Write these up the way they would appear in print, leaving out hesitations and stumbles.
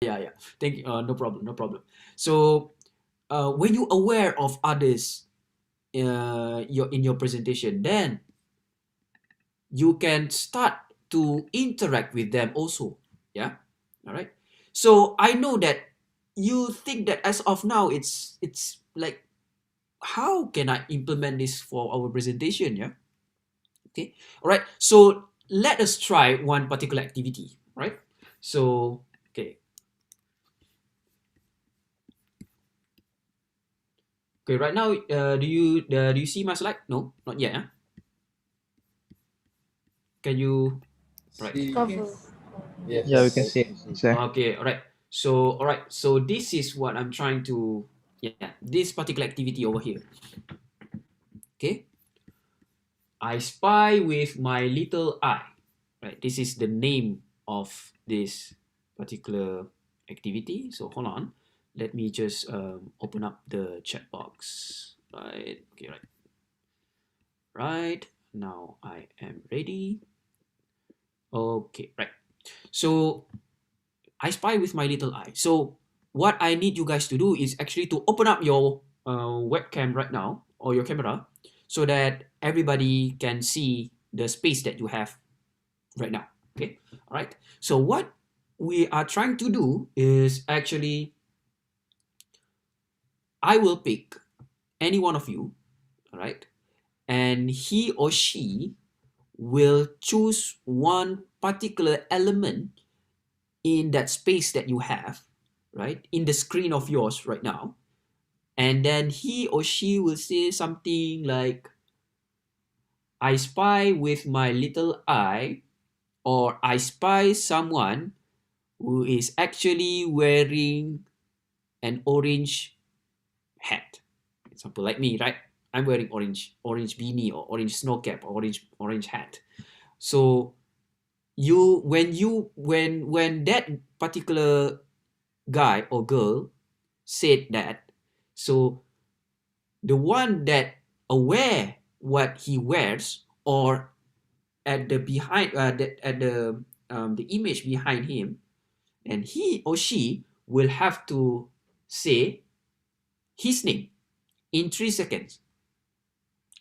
Yeah. Thank you. No problem. No problem. So, when you aware of others, in your presentation, then you can start to interact with them also. Yeah. All right. So I know that you think that as of now, it's like, how can I implement this for our presentation? Yeah. Okay. All right. So let us try one particular activity. Right. So okay. Okay. Right now, do you see my slide? No, not yet. Huh? Can you? Right. See, Cover. yes, Yeah, we yes, can I see can it, see. sir. Okay. All right. So this is what I'm trying to. Yeah. This particular activity over here. Okay. I spy with my little eye. Right. This is the name of this particular activity. So hold on. Let me just open up the chat box. Right. Okay. Right. Right. Now I am ready. Okay. Right. So I spy with my little eye. So what I need you guys to do is actually to open up your webcam right now, or your camera, so that everybody can see the space that you have right now. Okay. All right. So what we are trying to do is actually, I will pick any one of you. All right. And he or she will choose one particular element in that space that you have, right, in the screen of yours right now. And then he or she will say something like, I spy with my little eye, or I spy someone who is actually wearing an orange hat. Example, like me, right? I'm wearing orange beanie, or orange snow cap, or orange hat. So when that particular guy or girl said that, so the one that aware what he wears, or at the behind at the image behind him, and he or she will have to say his name in 3 seconds.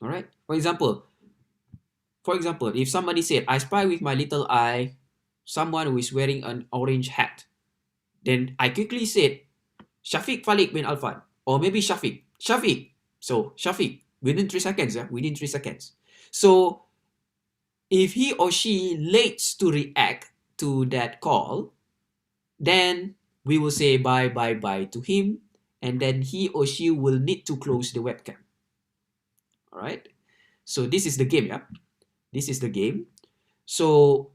All right. For example, if somebody said, I spy with my little eye someone who is wearing an orange hat, then I quickly said, Shafiq Falik bin Alfan, or maybe Shafiq. So Shafiq, within 3 seconds, yeah, within 3 seconds. So if he or she lates to react to that call, then we will say bye to him, and then he or she will need to close the webcam. All right. So this is the game, yeah. This is the game. So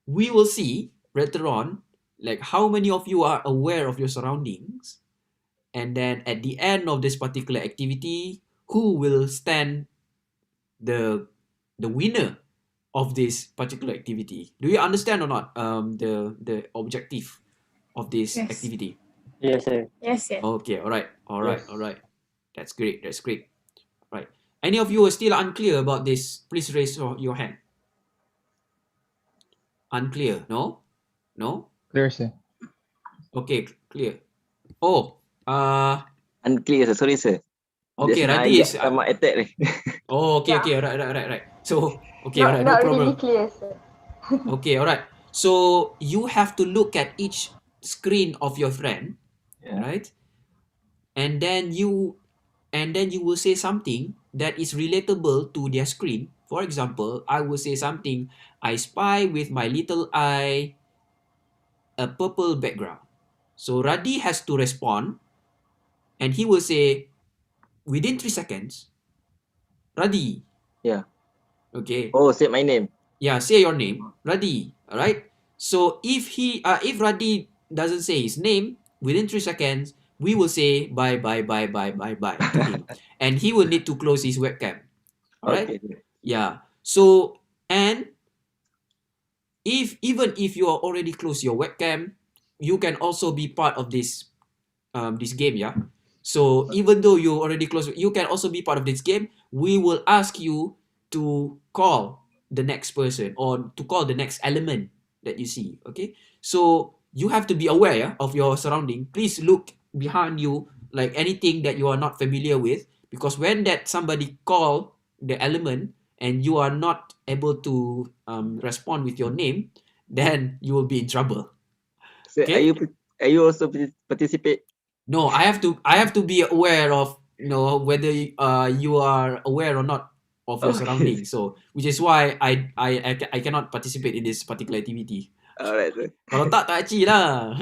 we will see later on, like, how many of you are aware of your surroundings, and then at the end of this particular activity, who will stand the winner of this particular activity. Do you understand or not the objective of this Yes. activity? Yes, sir. Yes, yes. Okay, Yes. all right. That's great. Right. Any of you are still unclear about this? Please raise your hand. Unclear? No? No? Clear, sir. Okay, clear. Oh, Unclear sir, sorry sir. okay, Just nak Radhi ajak is selamat attack ni. oh, okay, Yeah. right. So, okay, all Not right, no not really problem. clear, sir. Okay, all right. So you have to look at each screen of your friend, Yeah. right? And then you will say something that is relatable to their screen. For example, I will say something, I spy with my little eye a purple background. So Radhi has to respond, and he will say within 3 seconds, Radhi. Yeah. Okay. Oh, say my name. Yeah, say your name, Radhi. All right. So if Radhi doesn't say his name within 3 seconds, we will say bye to him, and he will need to close his webcam. All right. Okay. Yeah. So, and even if you are already closed your webcam, you can also be part of this game. Yeah. So even though you already closed, you can also be part of this game. We will ask you to call the next person, or to call the next element that you see. Okay. So you have to be aware of your surrounding. Please look behind you, like anything that you are not familiar with, because when that somebody call the element and you are not able to respond with your name, then you will be in trouble. So Okay? are you also participate? No, I have to be aware of, whether you are aware or not of your Okay. surroundings. So which is why I cannot participate in this particular activity. Alright, sir. Kalau tak aci lah.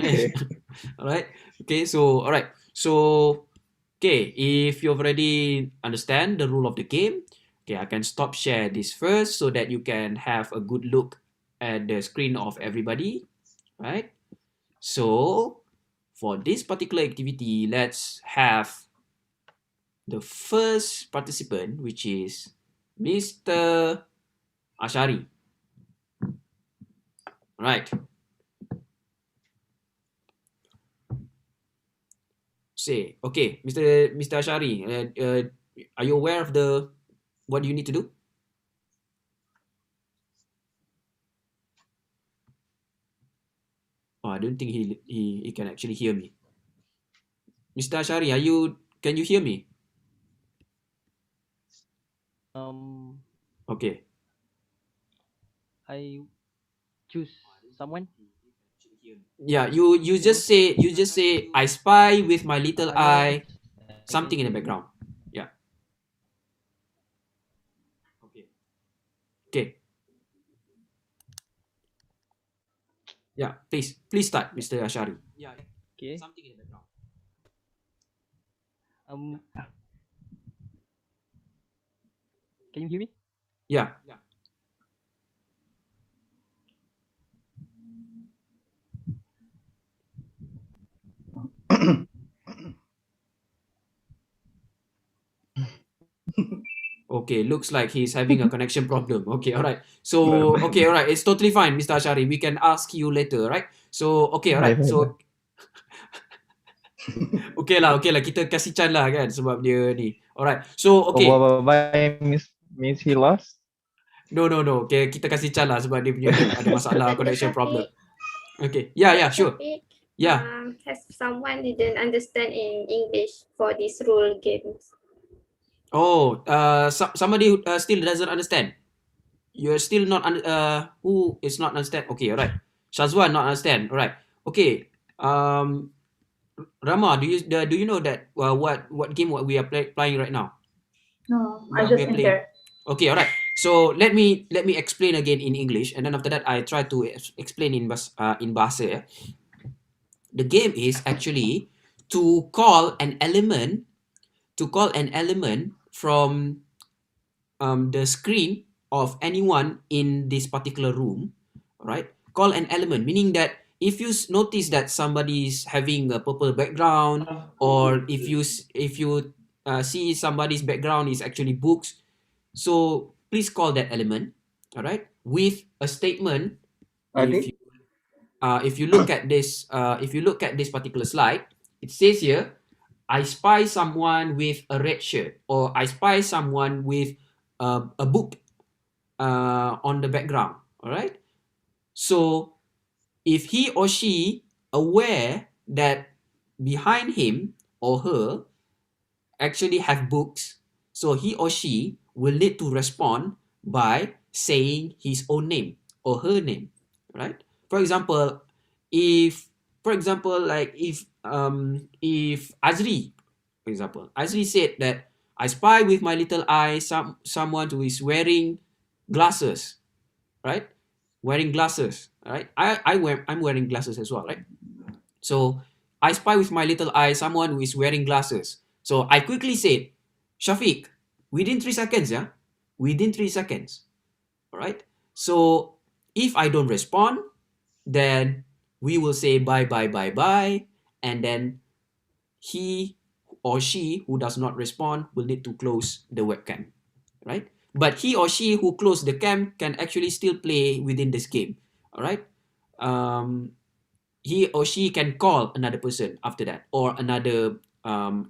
Alright. Okay, so alright. So okay, if you've already understand the rule of the game, okay, I can stop share this first so that you can have a good look at the screen of everybody, right? So for this particular activity, let's have the first participant, which is Mr. Ashari. Right. Say, okay, Mr. Ashari, are you aware of what you need to do? Oh, I don't think he can actually hear me. Mr. Ashari, can you hear me? Okay. I choose someone. Yeah, you just say I spy with my little eye something in the background. Yeah. Okay. Okay. Yeah, please start, Mr. Ashari. Yeah. Okay. Something in the background. Um, can you hear me? Yeah. Okay, looks like he's having a connection problem. Okay, all right. So, okay, all right. It's totally fine, Mr. Ashari. We can ask you later, right? So, okay, all right. So, okay lah. Kita kasih chance lah kan sebab dia ni. Alright. So, okay. Why means he lost? No. Okay, kita kasih chance lah sebab dia punya ni ada masalah connection problem. Okay. Yeah, sure. Yeah. Has someone didn't understand in English for this rule games? Oh, somebody still doesn't understand. You're still not who is not understand? Okay, alright. Shazwan not understand. Alright. Okay. Rama, do you know that what game we are playing right now? No, I just enter. Okay, alright. So let me explain again in English, and then after that I try to explain in bahasa. The game is actually to call an element from the screen of anyone in this particular room, right? Call an element, meaning that if you notice that somebody is having a purple background, or if you see somebody's background is actually books, so please call that element, all right, with a statement. If you look at this particular slide, it says here, I spy someone with a red shirt, or I spy someone with a book on the background. All right. So if he or she aware that behind him or her actually have books, so he or she will need to respond by saying his own name or her name, right? For example, if Azri, for example, Azri said that I spy with my little eye someone who is wearing glasses, right? Wearing glasses, right? I'm wearing glasses as well, right? So I spy with my little eye someone who is wearing glasses. So I quickly said, Shafiq, within 3 seconds, yeah? Within 3 seconds. All right? So if I don't respond, then we will say bye, and then he or she who does not respond will need to close the webcam, right? But he or she who closed the cam can actually still play within this game, all right? He or she can call another person after that, or another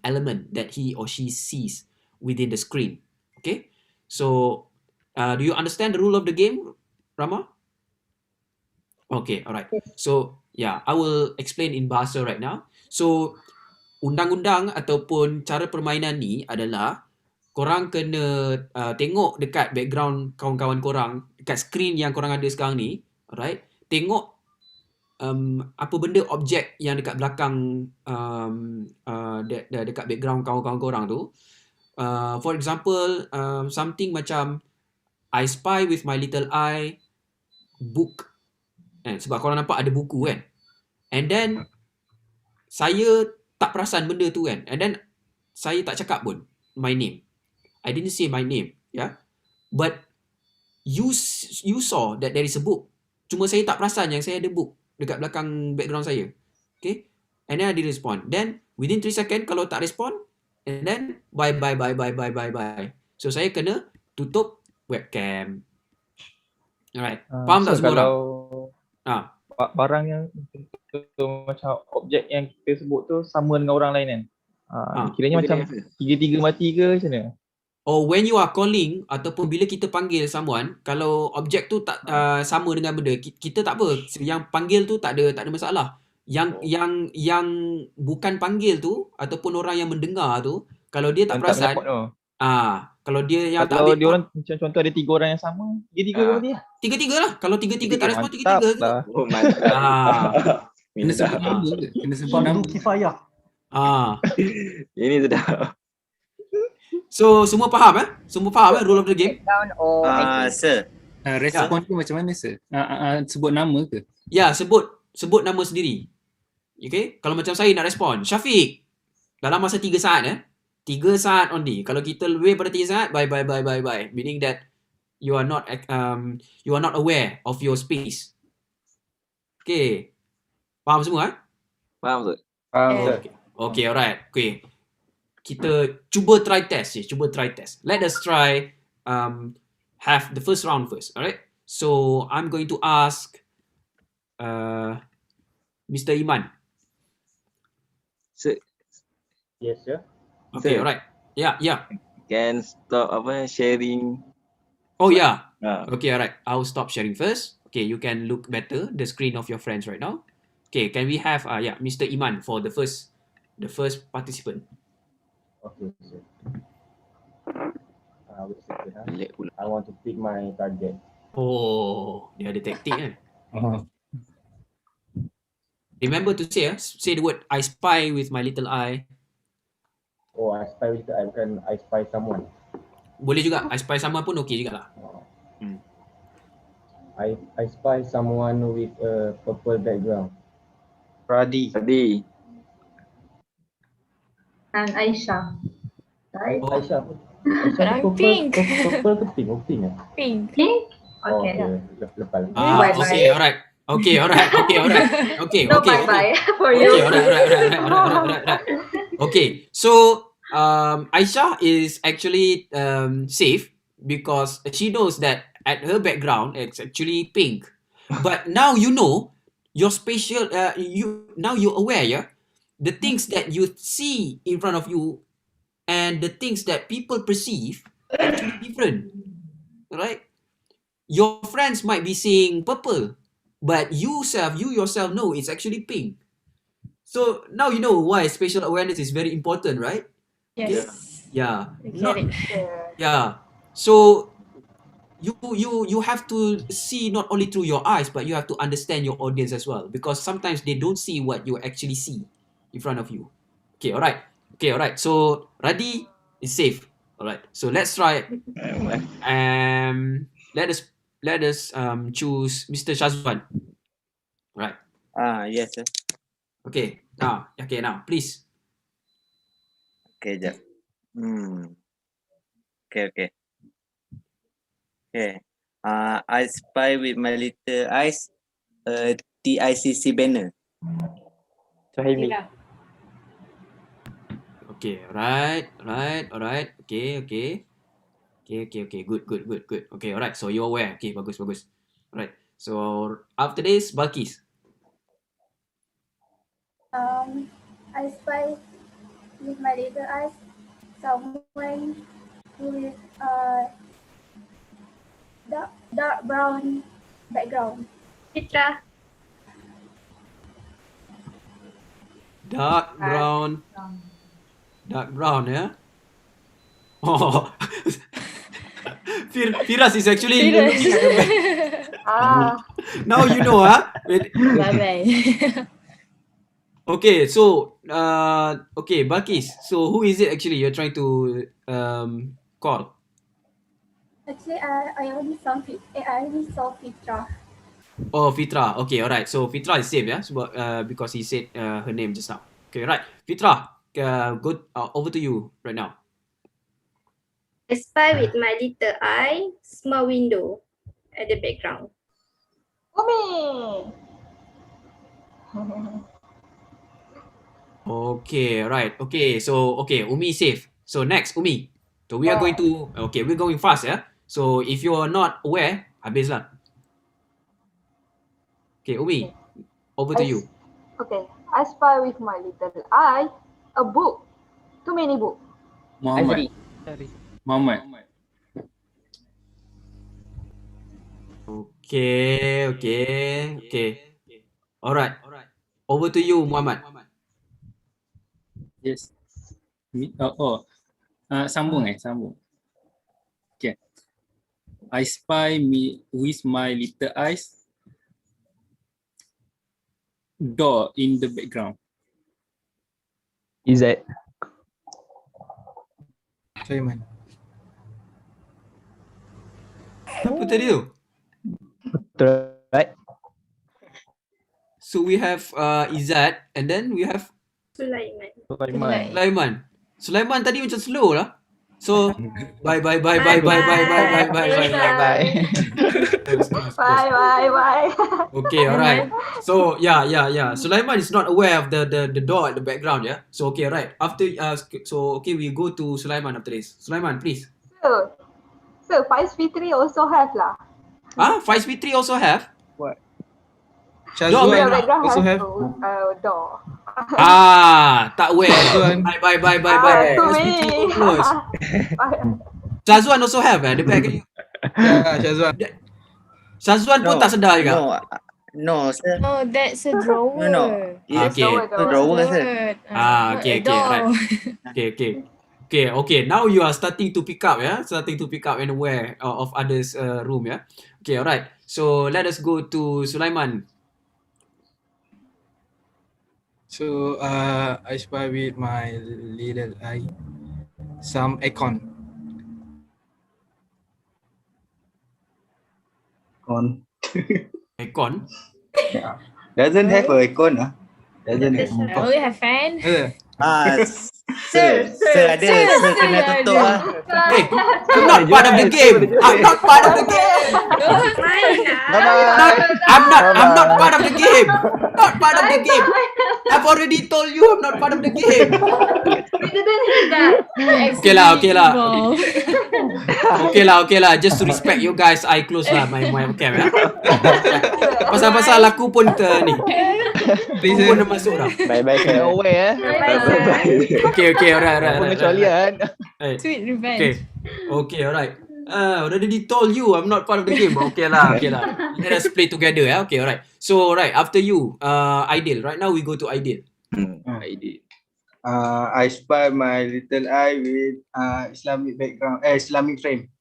element that he or she sees within the screen. Okay, so do you understand the rule of the game, Rama? Okay, all right. So Yeah, I will explain in bahasa right now. So, undang-undang ataupun cara permainan ni adalah korang kena tengok dekat background kawan-kawan korang, dekat skrin yang korang ada sekarang ni, alright? Tengok apa benda objek yang dekat belakang dekat background kawan-kawan korang tu. For example, something macam I spy with my little eye book. Sebab korang nampak ada buku kan. And then saya tak perasan benda tu kan. And then saya tak cakap pun my name. I didn't say my name, yeah. But you saw that there is a book. Cuma saya tak perasan yang saya ada book dekat belakang background saya. Okay? And then I didn't respond. Then within 3 second kalau tak respond, and then bye. So saya kena tutup webcam. Alright. Faham tak semua orang? Barang yang macam objek yang kita sebut tu sama dengan orang lain kan? Kiranya macam tiga-tiga mati ke macam mana? Or when you are calling ataupun bila kita panggil someone, kalau objek tu tak sama dengan benda, kita tak apa. Yang panggil tu tak ada masalah. Yang bukan panggil tu ataupun orang yang mendengar tu, kalau dia tak perasan, kalau dia yang tak kalau ambil dia orang macam contoh ada 3 orang yang sama, tiga-tiga berarti lah. Tiga-tiga lah. Kalau tiga-tiga tak respon, tiga-tiga tu. Oh, mantap. Kena sebut nama ke? Kena sebut nama. Kifayah. Ini sudah. So semua faham Semua faham rule of the game? Sir. Respon tu macam mana sir? Sebut nama ke? Ya, sebut nama sendiri. Okay? Kalau macam saya nak respon, Syafiq, dalam masa 3 saat 3 saat only. Kalau kita lebih pada 3 saat, bye. Meaning that you are not aware of your space. Okay. Faham semua Faham tu? Okay, alright. Okay. Kita cuba try test. Let us try have the first round first. Alright. So I'm going to ask Mr. Iman. Sir, Yes, sir. Okay, Sir. alright. Yeah. can stop sharing. Oh yeah. Ah. Okay, alright. I'll stop sharing first. Okay, you can look better the screen of your friends right now. Okay, can we have Mr. Iman for the first participant? Okay, sir. Wait a second, Lag pula. I want to pick my target. Oh, dia ada taktik kan? Oh. Remember to say the word I spy with my little eye. Oh, I spy with I bukan I spy someone. Boleh juga, I spy someone pun okey jugalah. I spy someone with a purple background. Radi. Tadi. And Aisha. Right? Oh. Aisyah. Orang pink. Purple ke pink? Oh, pink Pink. Pink? Oh, Okay. Lepas. Bye-bye. Okay, alright. Okay. No bye-bye for Okay, you. alright. Okay, so Aisyah is actually safe because she knows that at her background it's actually pink. But now you know your spatial. You're aware, the things that you see in front of you and the things that people perceive are actually different, right? Your friends might be seeing purple, but you yourself know it's actually pink. So now you know why spatial awareness is very important, right? Yes. Yeah. I get it. Yeah. So you have to see not only through your eyes, but you have to understand your audience as well, because sometimes they don't see what you actually see in front of you. Okay, alright. So Radi is safe. Alright. So let's try it. Let us choose Mr. Shazwan. Right. Yes, sir. Okay. Now, please. Okay, jap. Okay. I spy with my little eyes TICC banner. Suhaimi. Okay, alright. Okay. Good. Okay, alright. So you're aware. Okay, bagus. Alright. So after this, Balkis. I spy with my little eyes someone with dark brown background. Fitra. Dark brown. Dark brown, yeah? Oh. Firas is actually looking at the back. Now you know, huh? Bye-bye. Okay, so okay, Balkis. So who is it actually you're trying to call? Actually, I already saw Fitra. Oh, Fitra. Okay, alright. So Fitra is same, yeah? So, because he said her name just now. Okay, right. Fitra, go over to you right now. I spy with my little eye, small window at the background. Umi. Okay, right. Okay, so okay, Umi safe. So next, Umi. So we are going to we're going fast, yeah? So if you are not aware, habis lah. Okay, Umi, over to you. Okay, I spy with my little eye a book. Too many books. Muhammad. Muhammad. Okay. Alright. Over to you, Muhammad. Yes. Sambung. Okay. I spy with my little eyes door in the background. Izzat. Sulaiman. Apa tadi tu? Right. So we have Izzat and then we have Sulaiman. Sulaiman tadi macam slow lah. So bye. Bye. Okay, alright. So yeah. Sulaiman is not aware of the door at the background, yeah. So okay, right. After we go to Sulaiman after this. Sulaiman, please. So Faiz Fitri also have lah. Faiz Fitri also have? What? Door Your background. background also has have? door. Tak aware. Bye. To me. Close. Shazwan also have the bag. Syazwan. Shazwan pun tak sedar juga. No, sir. Oh, that's a drawer. No. Okay. Drawer, sir. Okay, right. Okay. Now you are starting to pick up, yeah? Starting to pick up and aware of others' room, yeah? Okay, alright. So let us go to Sulaiman. So I spy with my little eye some aircon. Aircon? Doesn't have a icon, ah. Doesn't have. Oh, you have fan? Sir, ada. Sir kena tutup ah. Hey, I'm not part of the game. I'm not part of the game. I'm not part of the game. Not part of the game. I've already told you I'm not part of the game. We didn't hear that. Okay lah. Just to respect you guys, I close lah my webcam, ya. Pasal aku pun ni. Aku pun dah masuk dah. Bye-bye kena aware Okay, alright. pengecualian. Sweet revenge. Okay, alright. Already told you I'm not part of the game. Okay lah. Let us play together, yeah. Okay, alright. So, right, after you, Aidil. Right now we go to Aidil. Idea. I spy my little eye with Islamic background. Islamic frame.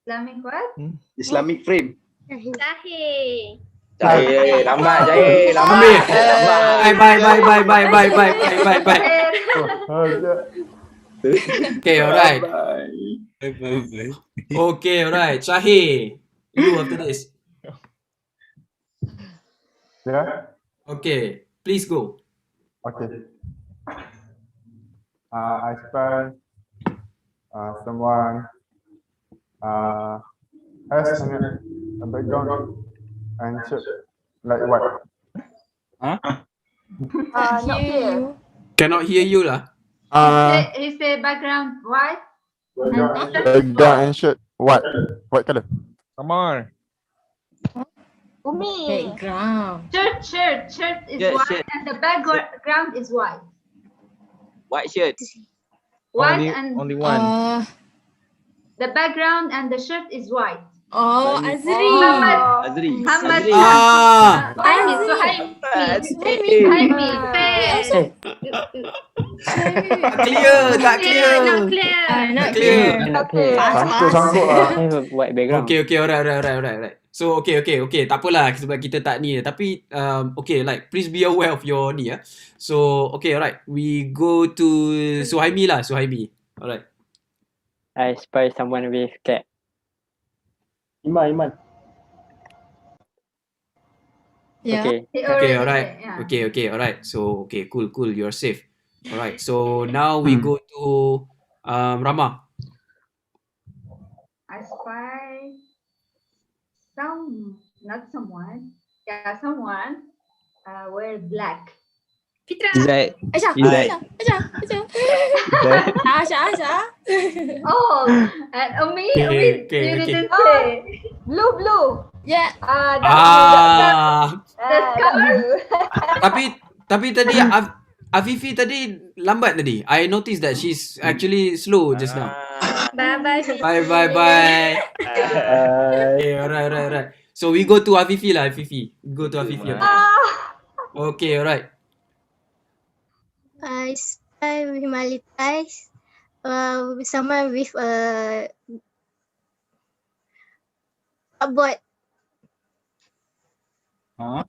Islamic what? Islamic frame. Jahil. Lambat. Ambil. Bye. Okay, alright. Okay, alright. Syahir, you after this. Yeah. Okay, please go. Okay. I spy someone has a background and shirt like white. Not clear. Cannot hear you lah. Is the background white? Background and shirt white color. Come on. Umi. Background. Shirt is Yeah, white shirt. and the background is white. White shirt. White and Only one. the background and the shirt is white. Oh, Azri. Azri. Ahmad. Azri. Ah, Suhaimi. Suhaimi. Also, tak clear, tak clear. Not clear. not clear. clear. Okay. Sangkut lah. White background. Okay, alright. So, okay. Tak apalah sebab kita tak ni. Tapi, okay, like, please be aware of your ni, ya. So, okay, alright. We go to Suhaimi lah, Suhaimi. Alright. I spy someone with cat. Iman. Yeah. Okay, alright. Okay, alright. So, okay, cool. You're safe. Alright, so now we go to Rama. I spy someone wear black. Fitra. Izzat. Aisyah. Izzat. Aisyah. Oh, and me, Okay. you didn't say. Blue. Yeah. That's blue. Tapi tadi Afifi tadi lambat tadi. I noticed that she's actually slow just now. Bye. Bye. Okay, alright. So we go to Afifi lah, Afifi. Go to Afifi. Okay, alright. I spy with my little eyes. Someone with a cupboard. Huh?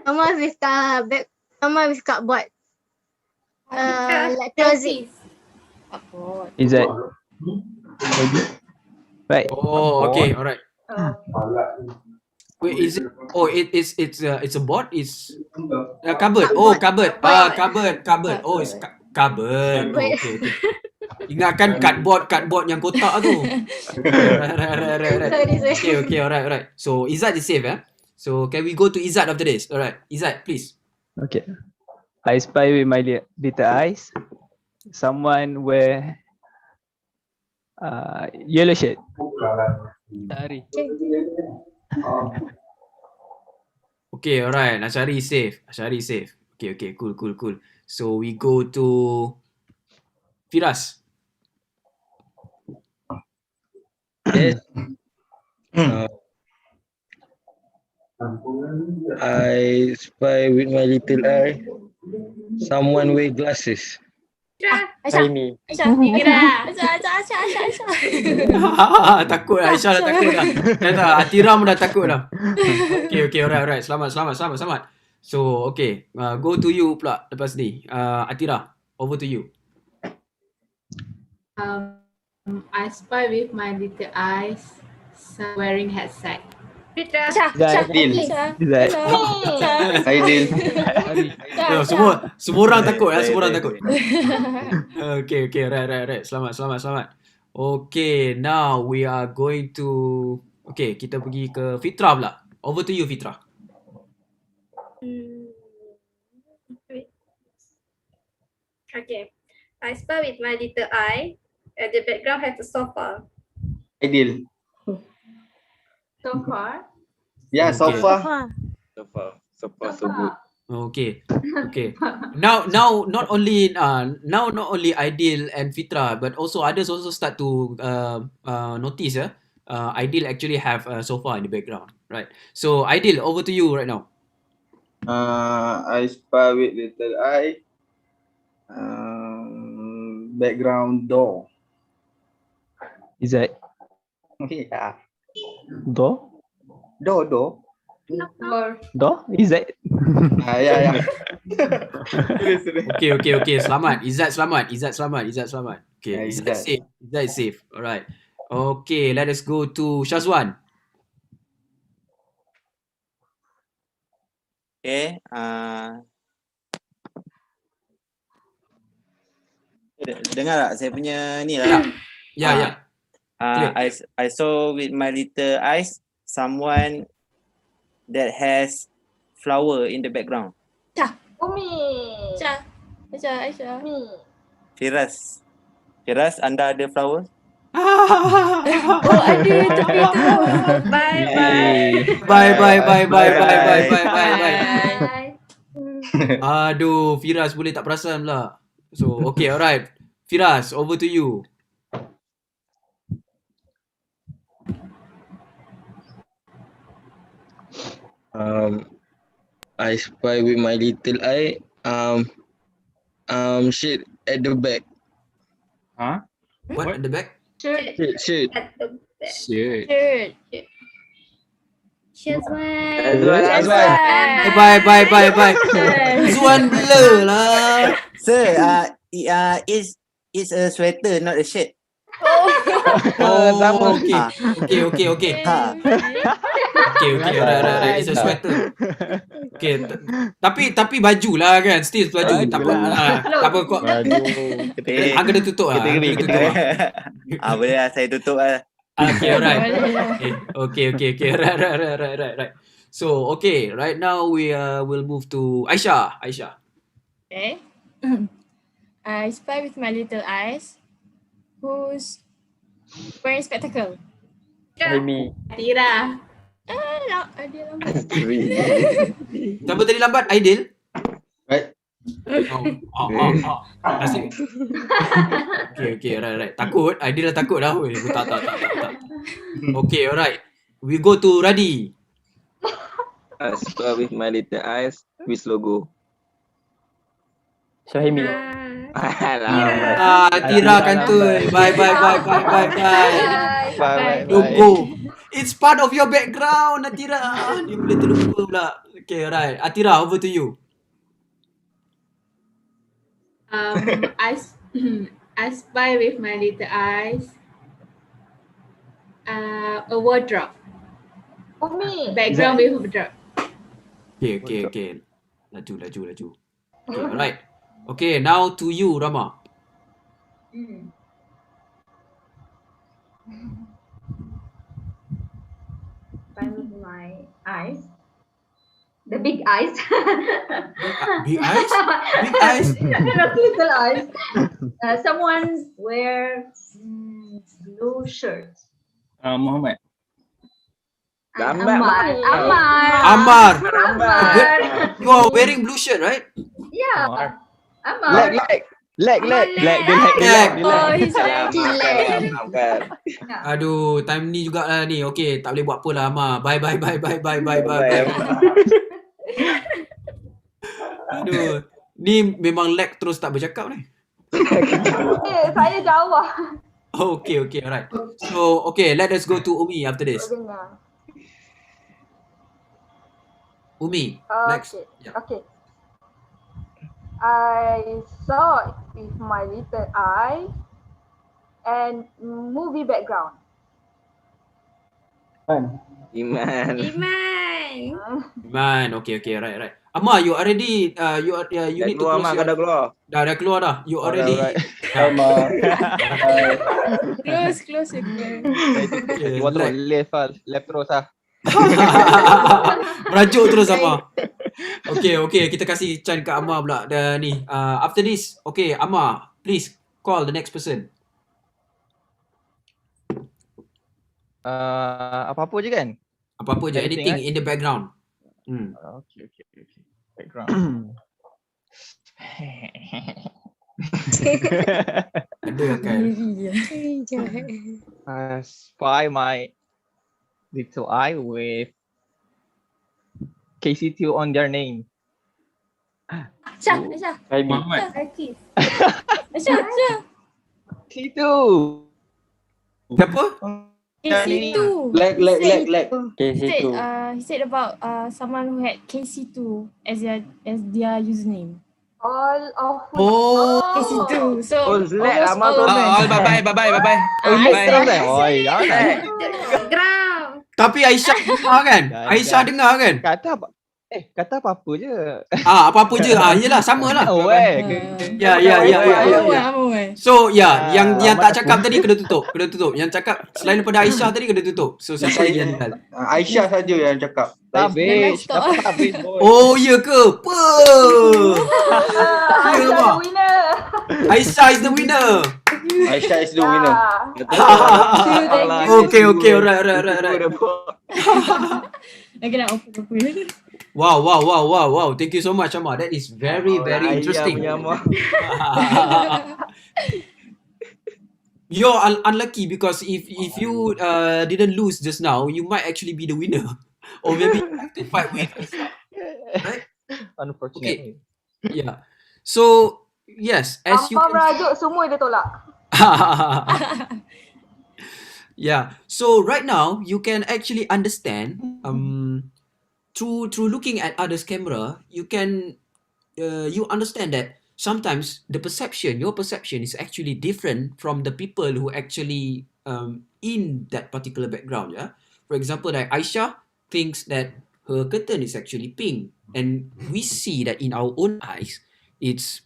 Someone with cupboard. Like closet. Izzat. Right. Oh, okay, alright. Wait, is it? Oh, it's a board. It's a cupboard. Oh, cupboard. Cupboard. Oh, it's cupboard. Okay. Ingatkan cardboard yang kotak tu. Right. Okay, alright. So Izzat is safe, So can we go to Izzat after this? Alright, Izzat, please. Okay. I spy with my little eyes. Someone wear yellow shirt. Sorry. Okay, alright. Ashari is safe. Okay, cool. So we go to Firas. Yes. I spy with my little eye. Someone wear glasses. Aisyah. Takut lah, Aisyah dah takut dah. Atiram dah takut dah. Okay, alright. Selamat. So, okay. Go to you pula lepas ni. Atira, over to you. I spy with my little eyes wearing headset. Fitra. Izzat. Aidil. Semua orang takut. Okay, right. Selamat. Okay, now we are going to... Okay, kita pergi ke Fitra pula. Over to you, Fitra. Okay. I spy with my little eye. At the background has a sofa. Aidil. Sofa. Yeah, sofa. Sofa so good. Okay. Now not only Aidil and Fitra, but also others also start to notice. Aidil actually have a sofa in the background, right? So Aidil, over to you right now. I spy with little eye. Background door. Izzat. Yeah. Door? Door. Izzat. Yeah. Okay. Selamat. Izzat selamat. Okay, Yeah, Izzat Izzat. is safe. Alright. Okay, let us go to Shazwan. Okay. Dengar tak saya punya ni lah? Ya. I saw with my little eyes someone that has flower in the background. Umi. Aisyah. Firas, anda ada flower? Oh, ada tapi tu. Bye. Aduh, Firas boleh tak perasan pula. So, okay, alright. Firas, over to you. I spy with my little eye. Shit at the back. Huh? What at the back? Shirt Shit. at the back. Shit. Shirt. Azwan. Bye. Zuan blur lah. Sir, it's a sweater, not a shirt. Oh, okay. Ah. Okay. Ha. Okay, right. It's a sweater. Okay, tapi baju lah kan, still baju. Tak apa. Tak apa kau. Hang kena tutup lah. Boleh lah, saya tutup lah. Okay, alright. Okay. Right. So, okay, right now we will move to Aisha. Okay. I spy with my little eyes. Who's wearing spectacle? Amy. Tira. Dia lambat. Siapa tadi lambat? Aidil? Right. Asyik. Okay, right. Takut? Aidil dah takut dah. Tak. Okay, alright. We go to Radi. I spy with my little eyes. KUIS logo. Syahimi. Tira kantoi. Bye. Bye. Logo. It's part of your background, Atira. Dia boleh terlupa pula. Okay, right. Atira, over to you. I spy with my little eyes. A wardrobe. Umi. Background with a wardrobe. Okay. Laju. Okay, alright. Okay, now to you, Rama. With my eyes. The big eyes. Big eyes? Big eyes? Not little eyes. Someone wear blue shirt. Muhammad. Amar. You are wearing blue shirt, right? Yeah. Amar. Leg. Oh, he's wearing Aduh, time ni jugalah ni. Okay, tak boleh buat apa lah, Amar. Bye. Aduh, ni memang lag terus tak bercakap ni. Saya Jawa. Okay, alright. So, okay, let us go to Umi after this. Umi, next. Yeah. Okay. I saw it with my little eye and movie background. Iman. Okay, right. Amar, you already you need to close your... Dah keluar. Dah keluar dah. You already close. Left terus lah. Merajuk terus Amar. Okay, kita kasih chance kat Amar pula. Dah ni. After this, okay, Amar, please call the next person. Apa-apa je kan? Apa-apa je, anything in the background. Okay. Background. Ada kan? Spy my little eye with KC2 on their name. Aisyah. Muhammad. Aisyah. KC2. Siapa? KC2. Leg. KC2. He said about someone who had KC2 as their username. All of KC2. So Lag lama tu. Bye. Ground. Tapi Aisyah dengar kan? Aisyah dengar kan? Kata apa-apa je. Apa-apa je. Yelah, samalah. Ya. So, yang tak cakap tadi kena tutup. Yang cakap selain daripada Aisyah tadi kena tutup. So, siapa lagi yang tinggal? Aisyah saja yang cakap. Habis. Oh, ya ke? Aisyah the winner. Aisyah is the winner. Aisyah is the winner. Okay, alright. Lagi nak open. Wow. Thank you so much, Amar. That is very interesting. You're unlucky because if you didn't lose just now, you might actually be the winner or maybe you have to fight with Aisha, right? Unfortunately. Okay, yeah. So yes, as you Tanpa can merajuk semua dia tolak. yeah. So right now you can actually understand through looking at others' camera, you understand that sometimes your perception is actually different from the people who actually in that particular background. Yeah. For example, like Aisha thinks that her curtain is actually pink, and we see that in our own eyes, it's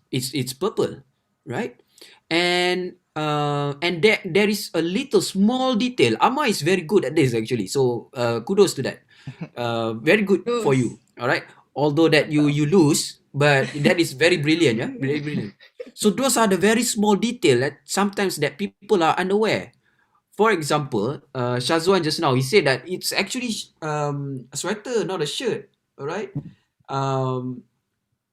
purple, right? And there is a little small detail. Amma is very good at this actually, so kudos to that. Very good for you. All right. Although that you lose, but that is very brilliant. Yeah, very brilliant. So those are the very small detail that sometimes that people are unaware. For example, Shazwan just now he said that it's actually a sweater, not a shirt. All right. Um,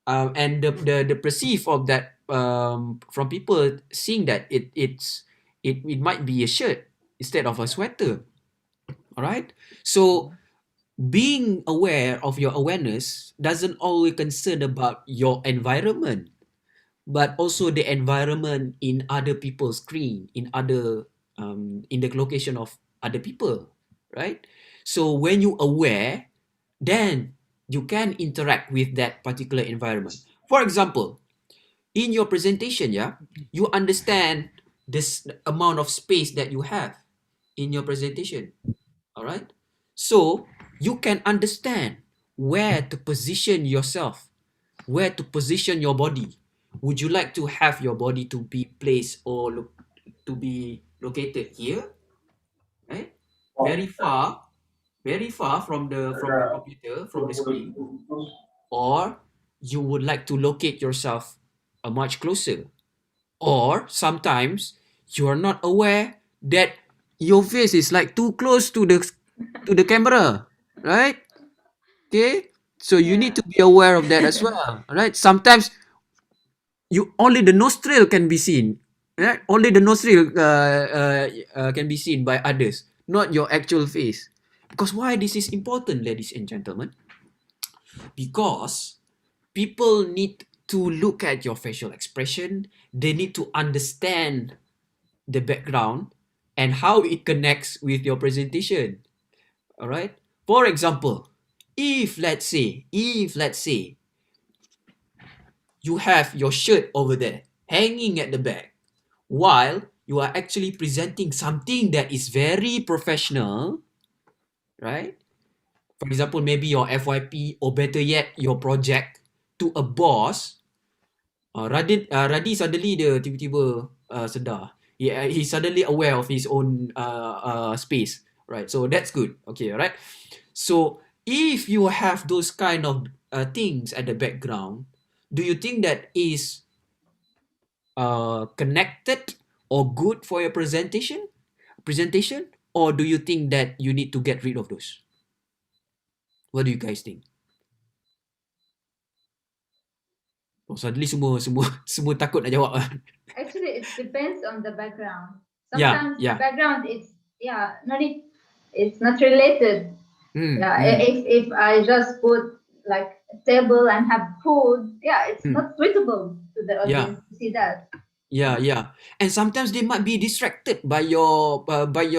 and the perceive of that from people seeing that it might be a shirt instead of a sweater. All right. So being aware of your awareness doesn't always concern about your environment, but also the environment in other people's screen, in the location of other people, right? So when you aware, then you can interact with that particular environment. For example, in your presentation, yeah, you understand this amount of space that you have in your presentation. All right. So you can understand where to position yourself, where to position your body. Would you like to have your body to be placed or to be located here, right? Very far, very far from the computer, from the screen, or you would like to locate yourself much closer, or sometimes you are not aware that your face is like too close to the camera, right? Okay, so you need to be aware of that as well, right? Sometimes you only the nostril can be seen, right? Only the nostril can be seen by others, not your actual face. Because why this is important, ladies and gentlemen? Because people need to look at your facial expression. They need to understand the background and how it connects with your presentation. All right. For example, if let's say you have your shirt over there hanging at the back while you are actually presenting something that is very professional, right? For example, maybe your FYP or better yet your project to a boss. Radi suddenly dia tiba-tiba sedar. He suddenly aware of his own space, right? So that's good. Okay, right? So if you have those kind of things at the background, do you think that is connected or good for your presentation, or do you think that you need to get rid of those? What do you guys think? Oh, suddenly semua takut nak jawab. Actually, it depends on the background. Yeah, Sometimes yeah. the background is it's not related. If I just put like a table and have food, it's not suitable to the audience to see that. Yeah. And sometimes they might be distracted by your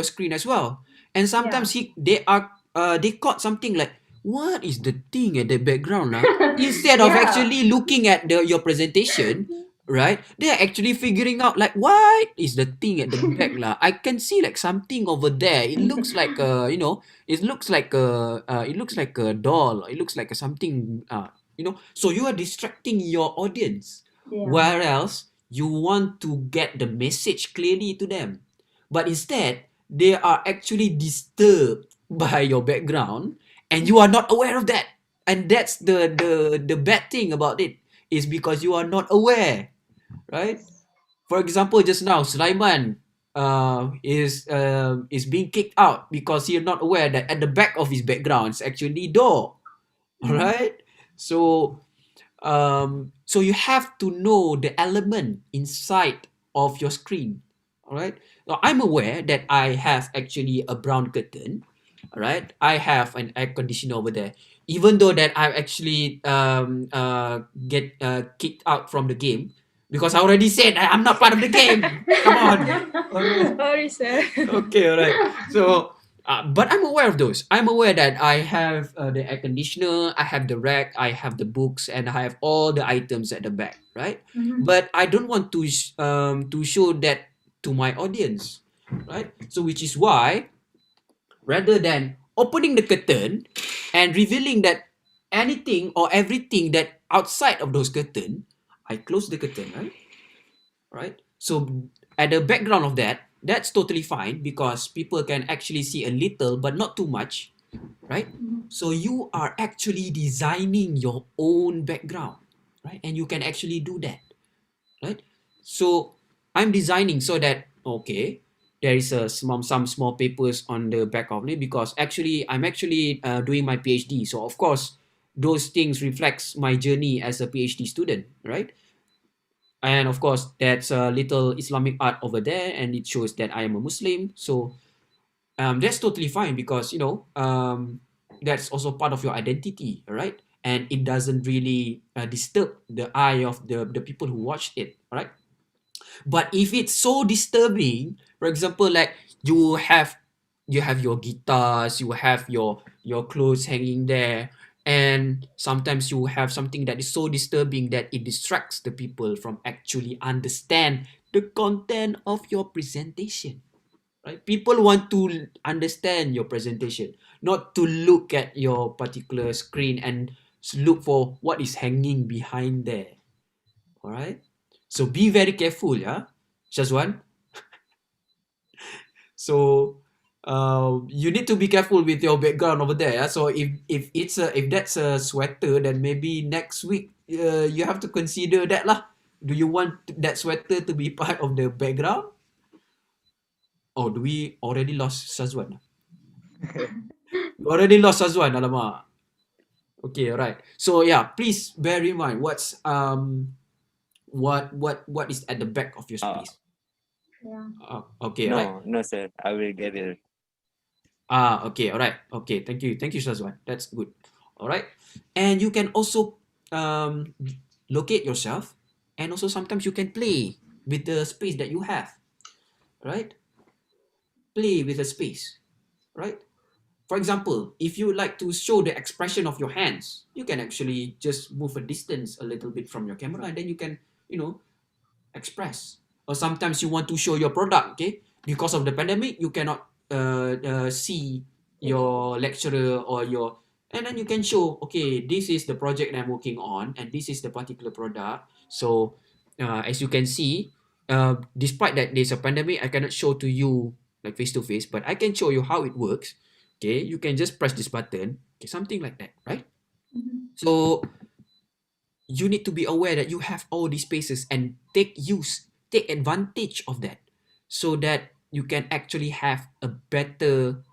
screen as well. And sometimes they caught something like, what is the thing at the background? Instead of actually looking at your presentation, right? They are actually figuring out like, what is the thing at the back? I can see like something over there. It looks like it looks like a doll. It looks like something so you are distracting your audience. Whereas you want to get the message clearly to them, but instead they are actually disturbed by your background and you are not aware of that. And that's the bad thing about it, is because you are not aware, right? For example, just now Sulaiman is being kicked out because you're not aware that at the back of his background is actually door. All right. So you have to know the element inside of your screen. All right. Now I'm aware that I have actually a brown curtain. right? I have an air conditioner over there. Even though that I actually get kicked out from the game because I already said I'm not part of the game. Come on. Alright. Sorry, sir. Okay, all right. So, but I'm aware of those. I'm aware that I have the air conditioner, I have the rack, I have the books, and I have all the items at the back, right? But I don't want to show that to my audience, right? So, which is why, rather than opening the curtain and revealing that anything or everything that outside of those curtain, I close the curtain, right? Right? So at the background of that, that's totally fine because people can actually see a little but not too much, right? So you are actually designing your own background, right? And you can actually do that, right? So I'm designing so that, okay, there is some small papers on the back of it because actually I'm actually doing my PhD. So of course, those things reflects my journey as a PhD student, right? And of course, that's a little Islamic art over there, and it shows that I am a Muslim. So that's totally fine because that's also part of your identity, right? And it doesn't really disturb the eye of the people who watch it, right? But if it's so disturbing, for example, like you have your guitars, you have your clothes hanging there, and sometimes you have something that is so disturbing that it distracts the people from actually understand the content of your presentation, right? People want to understand your presentation, not to look at your particular screen and look for what is hanging behind there. All right, so be very careful, yeah, Shazwan. So you need to be careful with your background over there. Yeah? So if that's a sweater, then maybe next week you have to consider that lah. Do you want that sweater to be part of the background? Oh, do we already lost Shazwan? We already lost Shazwan, alamak. Okay, alright. So yeah, please bear in mind what is at the back of your space. Yeah. Okay, alright. No, sir. I will get it. Okay, alright. Okay, thank you, Shazwan. That's good. Alright, and you can also locate yourself, and also sometimes you can play with the space that you have, right? Play with the space, right? For example, if you like to show the expression of your hands, you can actually just move a distance a little bit from your camera, and then you can, express. Or sometimes you want to show your product, okay? Because of the pandemic, you cannot see your lecturer or and then you can show, okay, this is the project that I'm working on, and this is the particular product. So, as you can see, despite that there's a pandemic, I cannot show to you like face to face, but I can show you how it works. Okay, you can just press this button, okay, something like that, right? So you need to be aware that you have all these spaces and take advantage of that so that you can actually have a better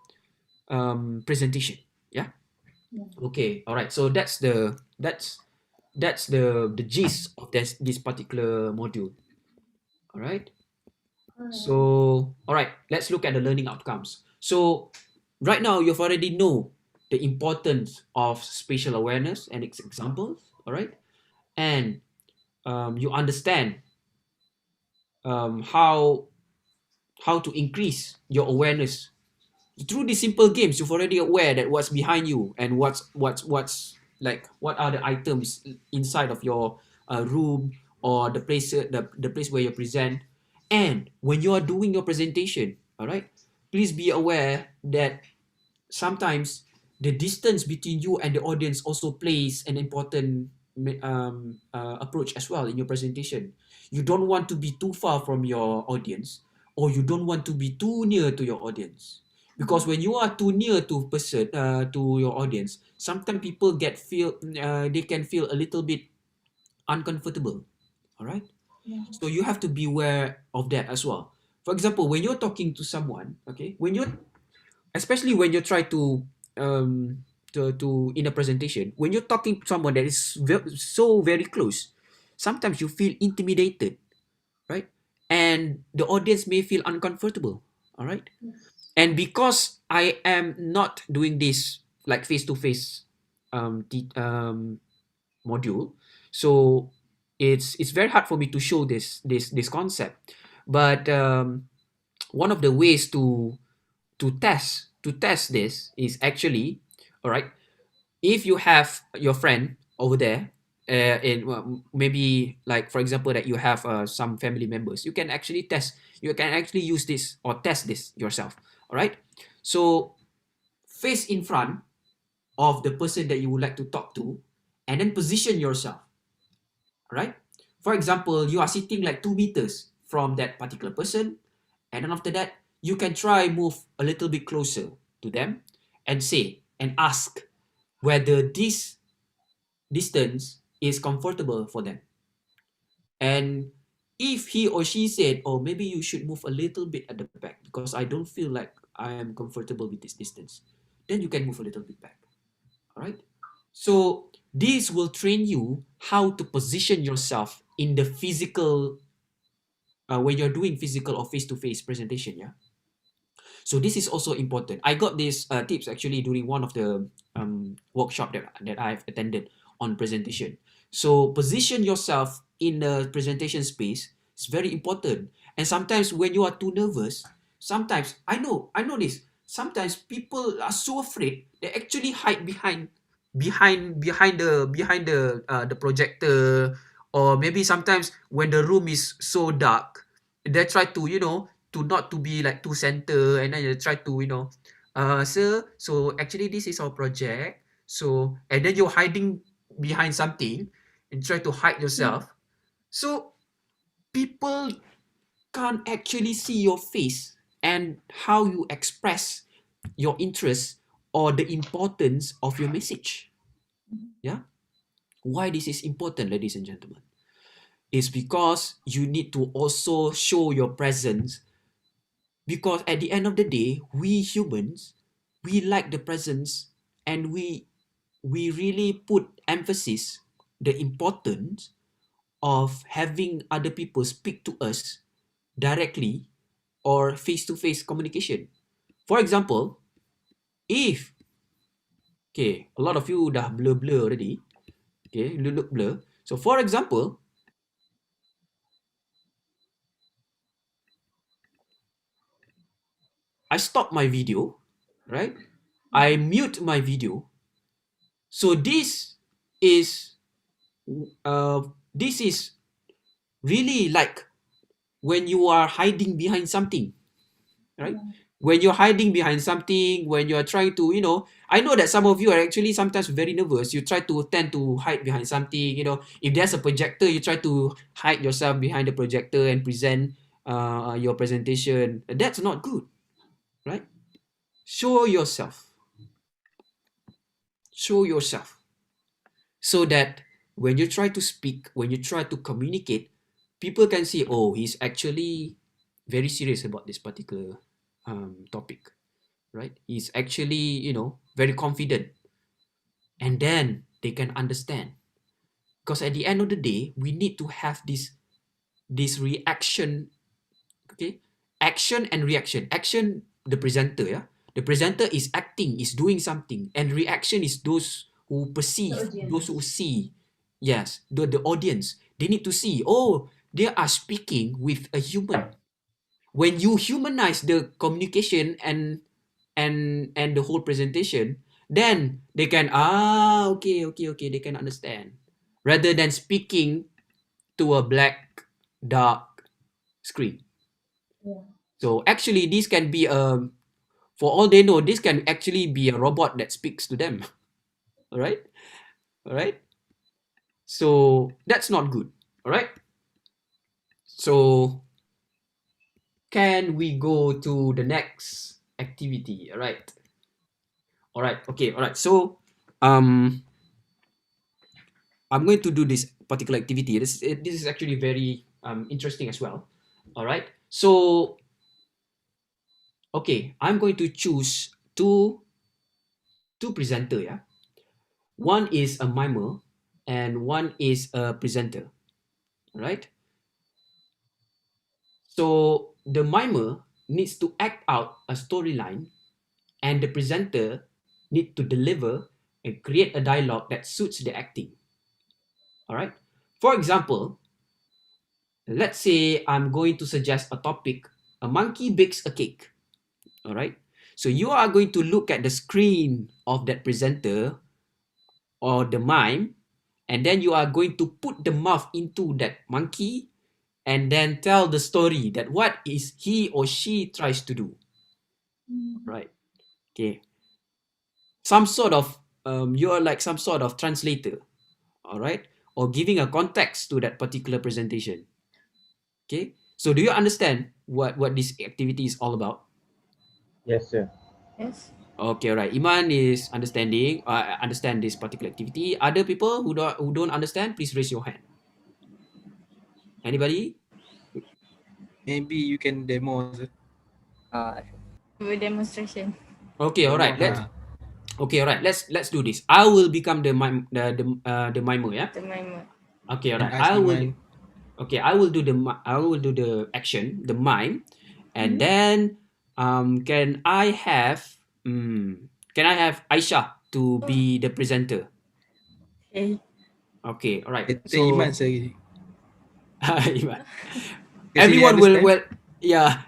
presentation. Yeah. Okay. All right. So that's the gist of this particular module. All right. So all right, let's look at the learning outcomes. So right now you've already know the importance of spatial awareness and its examples. All right, and you understand how to increase your awareness through these simple games. You've already aware that what's behind you and what's like what are the items inside of your room or the place where you present. And when you are doing your presentation, all right, please be aware that sometimes the distance between you and the audience also plays an important approach as well in your presentation. You don't want to be too far from your audience, or you don't want to be too near to your audience, because when you are too near to your audience, sometimes people they can feel a little bit uncomfortable. All right. So you have to be aware of that as well. For example, when you're talking to someone, okay, especially when you try to in a presentation, when you're talking to someone that is so very close, sometimes you feel intimidated, right? And the audience may feel uncomfortable. All right. And because I am not doing this like face-to-face module, so it's very hard for me to show this concept. But one of the ways to test this is actually, all right, if you have your friend over there, maybe like for example that you have some family members, you can actually use this or test this yourself. All right, so face in front of the person that you would like to talk to, and then position yourself. All right, for example, you are sitting like 2 meters from that particular person, and then after that you can try move a little bit closer to them and say and ask whether this distance is comfortable for them. And if he or she said, oh, maybe you should move a little bit at the back because I don't feel like I am comfortable with this distance, then you can move a little bit back. All right. So this will train you how to position yourself in the physical, when you're doing physical or face-to-face presentation. Yeah. So this is also important. I got these tips actually during one of the workshop that I've attended on presentation. So position yourself in the presentation space is very important. And sometimes when you are too nervous, sometimes I know this. Sometimes people are so afraid they actually hide behind the projector, or maybe sometimes when the room is so dark, they try to to not to be like to center, and then you try to sir, so actually this is our project, so, and then you're hiding behind something and try to hide yourself. So people can't actually see your face and how you express your interest or the importance of your message. Yeah. Why this is important, ladies and gentlemen, is because you need to also show your presence. Because at the end of the day, we humans, we like the presence, and we really put emphasis the importance of having other people speak to us directly or face-to-face communication. For example, if okay, a lot of you dah blur already. Okay, you look blur. So for example, I stop my video, right? I mute my video. So this is really like when you are hiding behind something, right? When you're hiding behind something, when you're trying to, I know that some of you are actually sometimes very nervous. You try to tend to hide behind something, if there's a projector, you try to hide yourself behind the projector and present your presentation. That's not good, right? Show yourself. Show yourself. So that when you try to speak, when you try to communicate, people can see, oh, he's actually very serious about this particular topic, right? He's actually, very confident. And then they can understand. Because at the end of the day, we need to have this reaction, okay? Action and reaction. Action, the presenter, yeah? The presenter is acting, is doing something. And reaction is those who perceive, those who see. Yes, the audience. They need to see, oh, they are speaking with a human. When you humanize the communication and the whole presentation, then they can, okay, they can understand. Rather than speaking to a black, dark screen. Yeah. So actually, this can be for all they know, this can actually be a robot that speaks to them. All right? All right? So that's not good. All right? So can we go to the next activity? All right. All right. Okay. All right. So I'm going to do this particular activity. This is actually very interesting as well. All right. So okay, I'm going to choose two presenter. Yeah. One is a mimer and one is a presenter. All right. So the mimer needs to act out a storyline, and the presenter need to deliver and create a dialogue that suits the acting. All right. For example, let's say I'm going to suggest a topic: a monkey bakes a cake. All right. So you are going to look at the screen of that presenter or the mime, and then you are going to put the mouth into that monkey and then tell the story that what is he or she tries to do. Right. Okay. Some sort of you're like some sort of translator, all right, or giving a context to that particular presentation. Okay. So do you understand what this activity is all about? Yes, sir. Yes. Okay, all right. Iman is understand this particular activity. Other people who don't understand, please raise your hand. Anybody? Maybe you can demo. Do a demonstration. Okay, all right. Let's do this. I will become the mime, the mimer, yeah. The mimer. Okay, all right. And ask Iman. I will do the action, the mime, and then can I have Aisha to be the presenter? Okay. Okay, all right. Later So Iman sorry. Iman. Because he Everyone will understand. yeah.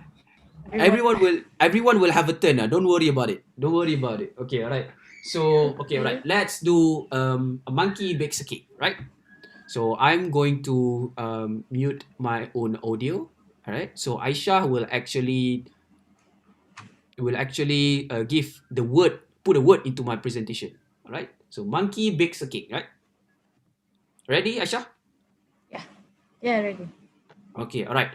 Everyone will have a turn. Don't worry about it. Okay, all right. So okay, all right. Let's do a monkey bakes a cake, right? So I'm going to mute my own audio. All right. So Aisha will actually put a word into my presentation. All right. So monkey bakes a cake, right? Ready, Aisha? Yeah, ready. Okay. All right.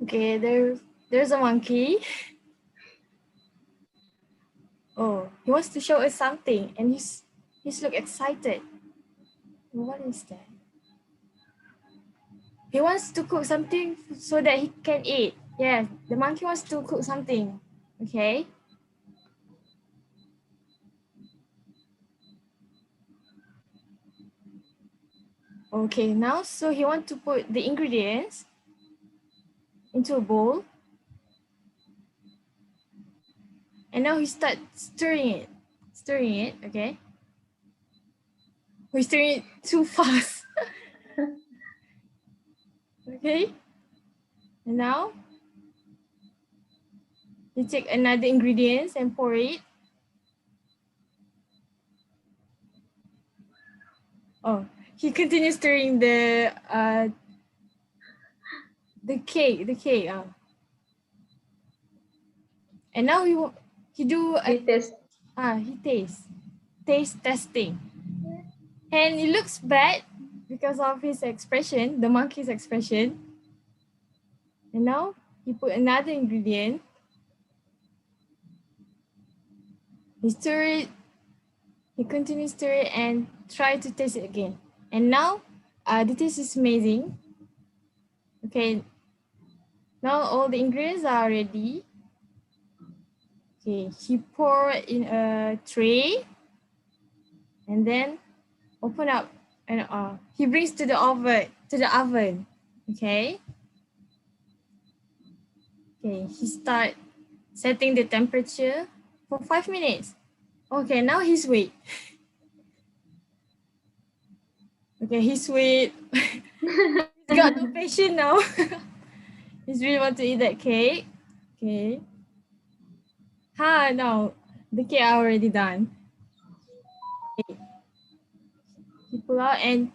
Okay, there's a monkey. Oh, he wants to show us something, and he's look excited. What is that? He wants to cook something so that he can eat. Yeah, the monkey wants to cook something. Okay. Okay, now so he wants to put the ingredients into a bowl. And now he starts stirring it, okay? We're stirring it too fast. Okay? And now, you take another ingredients and pour it. Oh, he continues stirring the cake. And now he do a test. He taste testing. And it looks bad because of his expression, the monkey's expression. And now he put another ingredient. He stir it. He continues to stir it and try to taste it again. And now the taste is amazing. Okay. Now all the ingredients are ready. Okay, he pour in a tray and then open up and he brings to the oven. Okay. Okay, he start setting the temperature for 5 minutes. Okay, now he's wait. Okay, he's wait. He's got no patience now. He's really want to eat that cake. Okay. No, the cake already done. Okay. He pull out and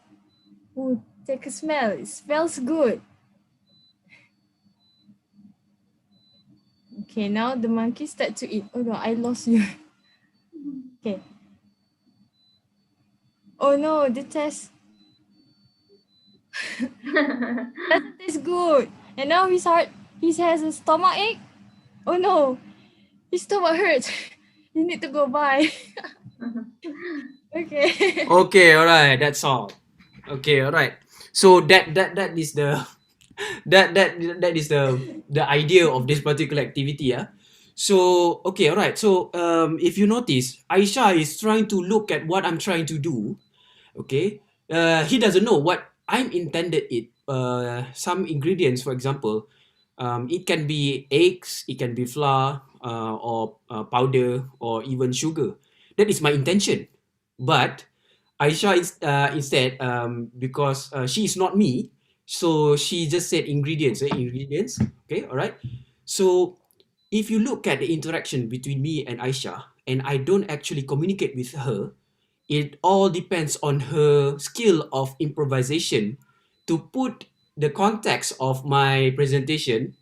take a smell. It smells good. Okay, now the monkey start to eat. Oh no, I lost you. Okay. Oh no, the test doesn't taste good. And now he has a stomach ache. Oh no, his stomach hurts. You need to go buy. Okay. Okay, all right. That's all. Okay, all right. So that is the that is the idea of this particular activity. Yeah. So okay, all right. So if you notice, Aisha is trying to look at what I'm trying to do. Okay. He doesn't know what I'm intended it. Some ingredients, for example, it can be eggs, it can be flour, or powder, or even sugar. That is my intention. But Aisha is instead, because she is not me, so she just said ingredients, ingredients. Okay, all right. So if you look at the interaction between me and Aisha, and I don't actually communicate with her, it all depends on her skill of improvisation to put the context of my presentation,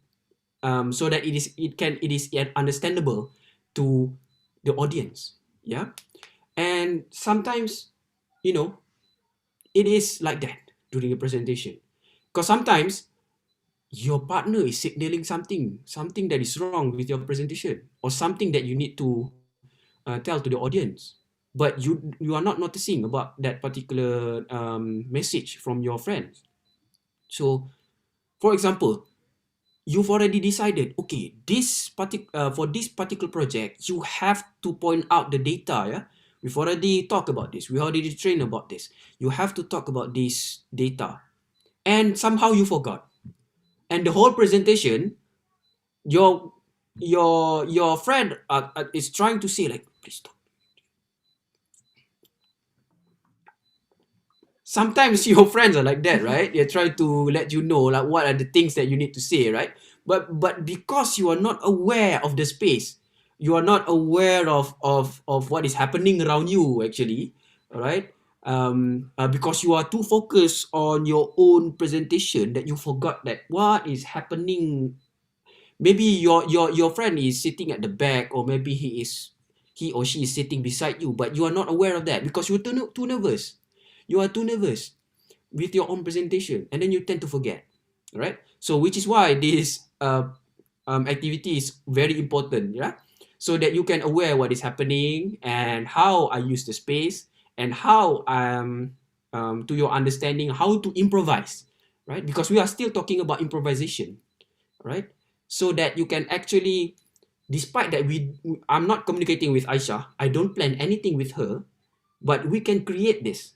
so that it is yet understandable to the audience. Yeah, and sometimes, you know, it is like that during a presentation, because sometimes your partner is signaling something that is wrong with your presentation, or something that you need to tell to the audience, but you are not noticing about that particular message from your friends. So for example, you've already decided, okay, for this particular project, you have to point out the data. Yeah, we've already talked about this, we already trained about this, you have to talk about this data, and somehow you forgot, and the whole presentation, your your friend is trying to say like, please stop. Sometimes your friends are like that, right? They're trying to let you know like what are the things that you need to say, right? But because you are not aware of the space, you are not aware of what is happening around you actually, all right? Because you are too focused on your own presentation that you forgot that what is happening. Maybe your friend is sitting at the back, or maybe he or she is sitting beside you, but you are not aware of that because you're too nervous. You are too nervous with your own presentation, and then you tend to forget, right? So which is why this activity is very important, yeah, so that you can aware what is happening and how I use the space, and how to your understanding how to improvise, right? Because we are still talking about improvisation, right? So that you can actually, despite that I'm not communicating with Aisha, I don't plan anything with her, but we can create this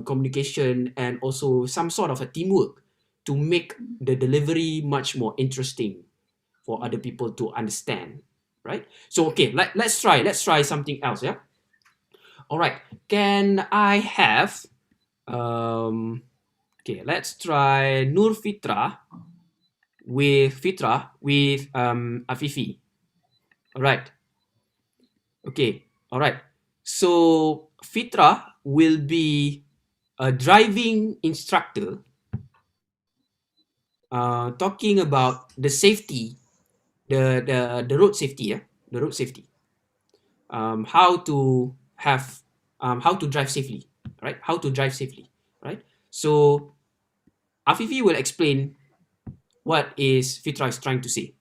communication, and also some sort of a teamwork to make the delivery much more interesting for other people to understand, right? So okay, let's try something else. Yeah, all right, can I have okay, let's try Nur Fitra with Afifi. All right, okay, all right. So Fitra will be a driving instructor, talking about the safety, the road safety, yeah, the road safety. How to have, how to drive safely, right? How to drive safely, right? So Afifi will explain what is Fitra is trying to say.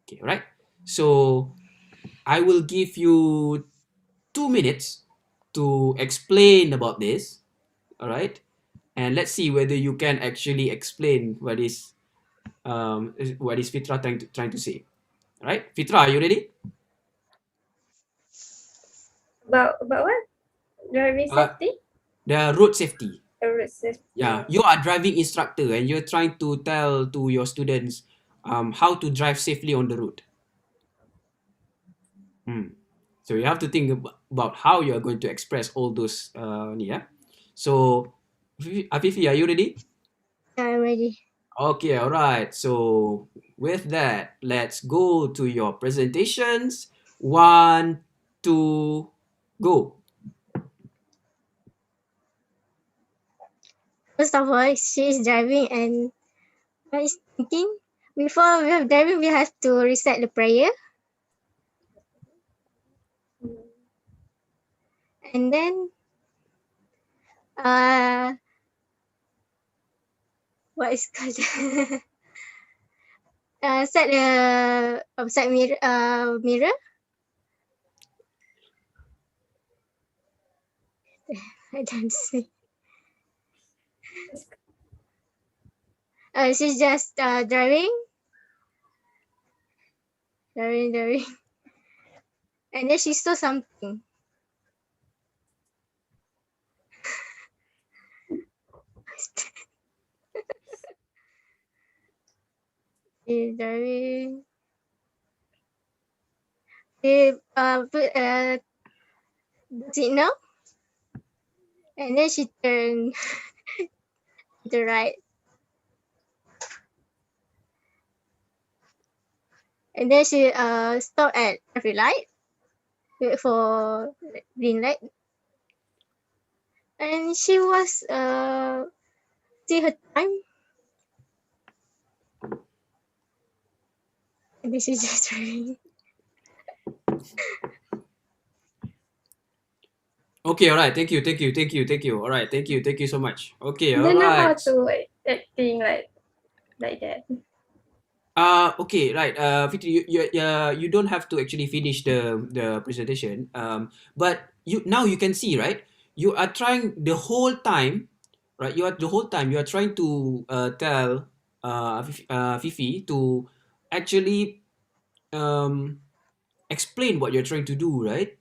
Okay, right? So I will give you 2 minutes to explain about this. All right, and let's see whether you can actually explain what is Fitra trying to say. All right, Fitra, are you ready? About what? Driving safety? The road safety. Road safety. Yeah, you are driving instructor and you're trying to tell to your students how to drive safely on the road. So you have to think about how you are going to express all those. Yeah. So, Afifi, are you ready? I'm ready. Okay, all right. So with that, let's go to your presentations. 1, 2, go. First of all, she is driving and I is thinking before we have driving, we have to recite the prayer. And then what is called set the outside mirror. I don't see. She's just driving. Driving. And then she saw something. She's driving. She put the signal. And then she turned to the right. And then she stopped at traffic light. Wait for green light. And she was see her time. And this is just driving. Okay, all right. Thank you. All right, thank you so much. Okay, all Don't know how right. to acting like that. Okay, right. Fitri, you don't have to actually finish the presentation. But now you can see, right? You are trying the whole time, right? You are trying to tell Fifi to actually explain what you're trying to do, right?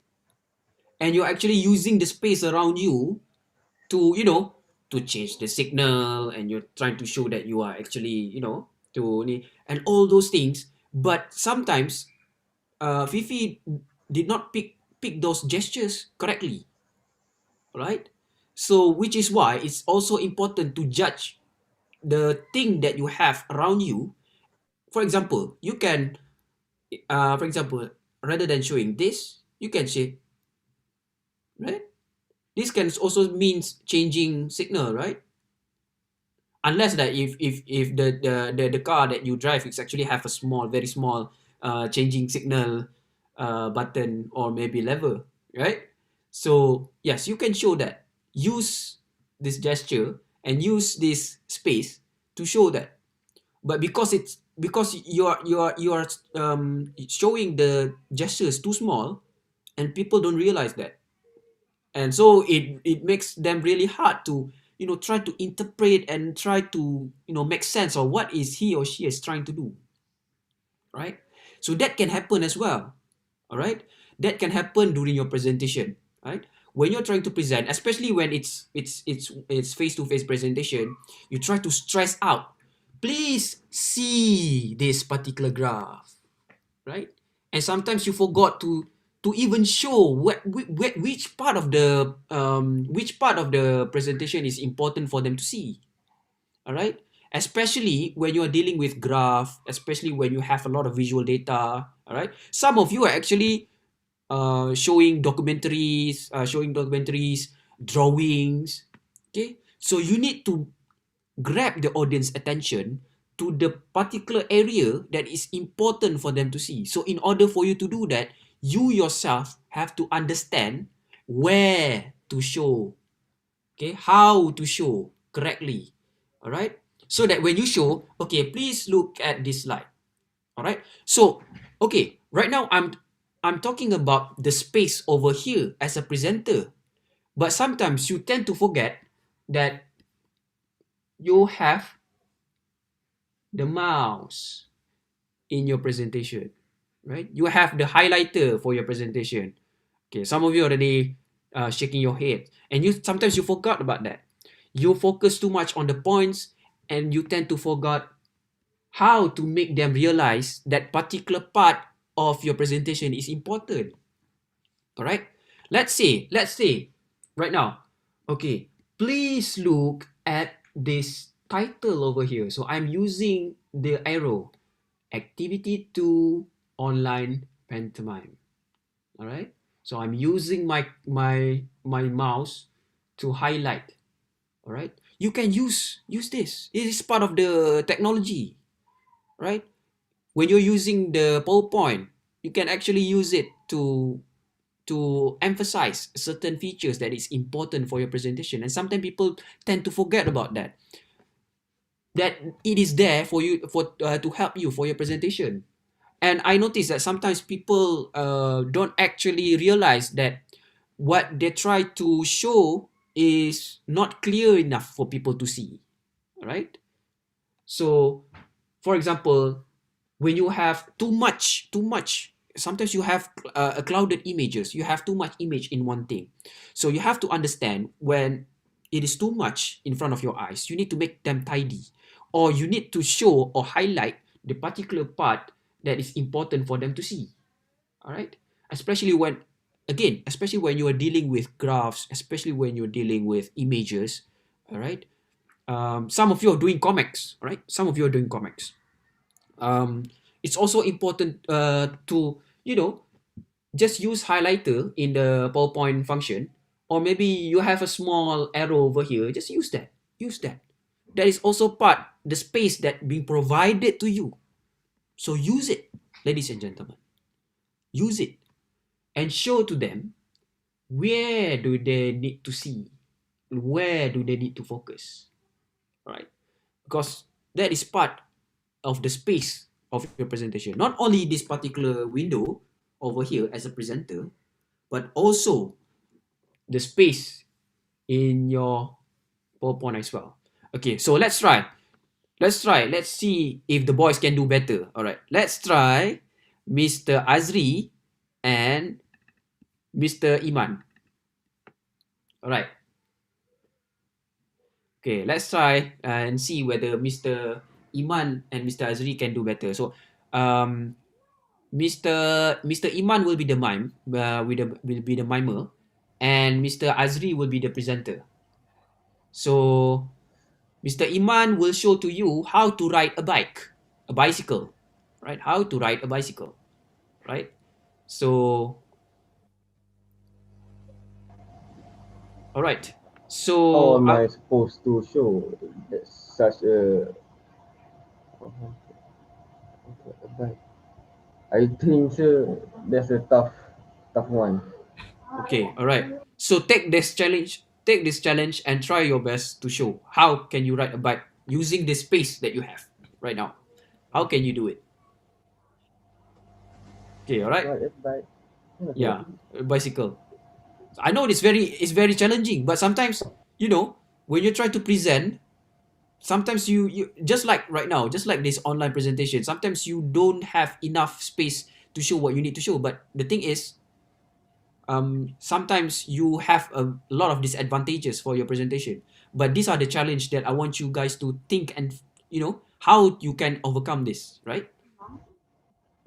And you're actually using the space around you to to change the signal, and you're trying to show that you are actually and all those things. But sometimes Fifi did not pick those gestures correctly, right? So which is why it's also important to judge the thing that you have around you. For example, you can rather than showing this, you can say, right, this can also means changing signal, right? Unless that if the car that you drive is actually have a very small changing signal button or maybe lever, right? So yes, you can show that. Use this gesture and use this space to show that. But because you are showing the gestures too small, and people don't realize that, and so it makes them really hard to try to interpret and try to make sense of what is he or she is trying to do, right? So that can happen as well. All right, that can happen during your presentation, right? When you're trying to present, especially when it's face-to-face presentation, you try to stress out, please see this particular graph, right? And sometimes you forgot to even show which part of the presentation is important for them to see. All right, especially when you are dealing with graph, especially when you have a lot of visual data. All right, some of you are actually showing documentaries, drawings. Okay, so you need to grab the audience attention to the particular area that is important for them to see. So in order for you to do that, you yourself have to understand where to show, okay, how to show correctly. All right, so that when you show, okay, please look at this slide. All right, so okay, right now I'm talking about the space over here as a presenter, but sometimes you tend to forget that you have the mouse in your presentation, right? You have the highlighter for your presentation. Okay, some of you already shaking your head, and sometimes you forgot about that. You focus too much on the points, and you tend to forget how to make them realize that particular part of your presentation is important. All right, let's say right now, okay, please look at this title over here. So I'm using the arrow, activity 2, online pantomime. All right, so I'm using my mouse to highlight. All right, you can use this. It is part of the technology, right? When you're using the PowerPoint, you can actually use it to emphasize certain features that is important for your presentation. And sometimes people tend to forget about that it is there for you to help you for your presentation. And I notice that sometimes people don't actually realize that what they try to show is not clear enough for people to see. All right, So, for example, when you have too much, sometimes you have clouded images. You have too much image in one thing. So you have to understand when it is too much in front of your eyes, you need to make them tidy, or you need to show or highlight the particular part that is important for them to see. All right, especially when you are dealing with graphs, especially when you're dealing with images. All right, some of you are doing comics, right? Some of you are doing comics. It's also important to, just use highlighter in the PowerPoint function, or maybe you have a small arrow over here. Just use that. That is also part the space that being provided to you. So use it, ladies and gentlemen. Use it and show to them where do they need to see, where do they need to focus. All right, because that is part of the space of your presentation. Not only this particular window over here as a presenter, but also the space in your PowerPoint as well. Okay, so let's try. Let's see if the boys can do better. All right, let's try Mr. Azri and Mr. Iman. All right. Okay, let's try and see whether Mr. Iman and Mr. Azri can do better. So, Mr. Iman will be the mime, will be the mimer, and Mr. Azri will be the presenter. So, Mr. Iman will show to you how to ride a bicycle, right? How to ride a bicycle, right? So, all right. So, how am I supposed to show such a bike? I think that's a tough one. Okay, all right. So take this challenge and try your best to show how can you ride a bike using the space that you have right now. How can you do it? Okay, all right. Ride a bike. Yeah, a bicycle. I know it's very challenging, but sometimes, when you try to present, sometimes you just like right now, just like this online presentation, sometimes you don't have enough space to show what you need to show. But the thing is, sometimes you have a lot of disadvantages for your presentation. But these are the challenge that I want you guys to think and, how you can overcome this, right?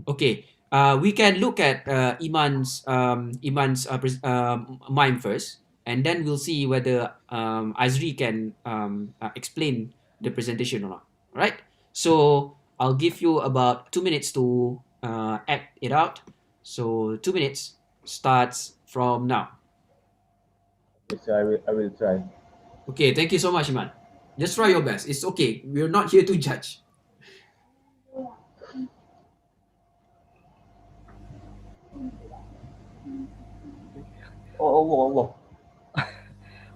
Okay, we can look at Iman's mime first, and then we'll see whether Azri can explain the presentation or not. Right? So I'll give you about 2 minutes to act it out. So 2 minutes starts from now. Yes, I will try. Okay, thank you so much, Iman. Just try your best. It's okay. We're not here to judge. Allah.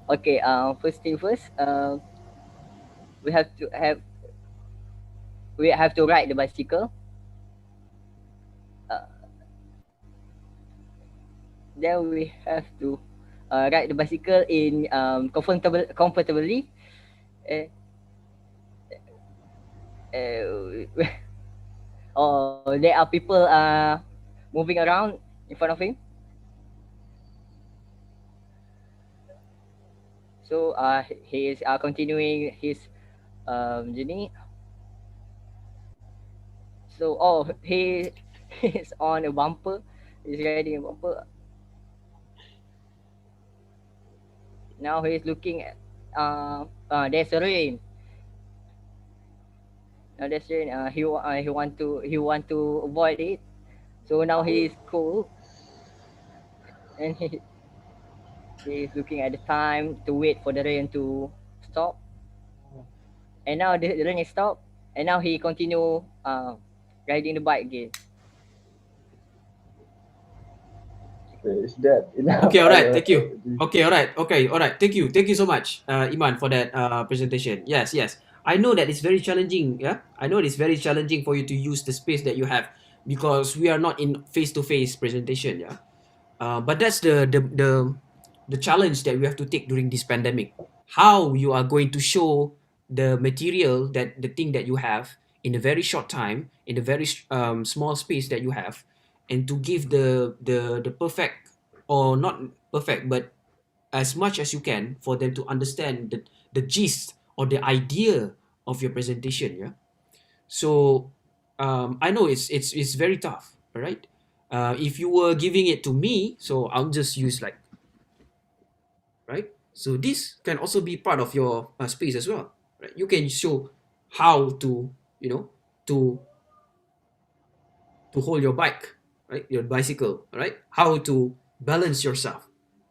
Okay, first thing first, we have to ride the bicycle. Then we have to ride the bicycle in comfortably. There are people moving around in front of him. So he is continuing his journey. So he is on a bumper. He's riding a bumper. Now he is looking at there's a rain. Now there's rain. He want to avoid it. So now he is cold, and he is looking at the time to wait for the rain to stop. And now the rain is stopped, and now he continue riding the bike again. Is that enough? Okay, all right. Thank you. Okay, all right. Thank you so much, Iman, for that presentation. Yes. I know that it's very challenging. Yeah, I know it's very challenging for you to use the space that you have because we are not in face-to-face presentation. Yeah, but that's the challenge that we have to take during this pandemic. How you are going to show the material, that the thing that you have in a very short time, in a very small space that you have, and to give the perfect, or not perfect, but as much as you can for them to understand the gist or the idea of your presentation. Yeah. So I know it's very tough. All right. If you were giving it to me, so I'll just use like, right? So this can also be part of your space as well, right? You can show how to, you know, to hold your bike, right? Your bicycle, right? How to balance yourself,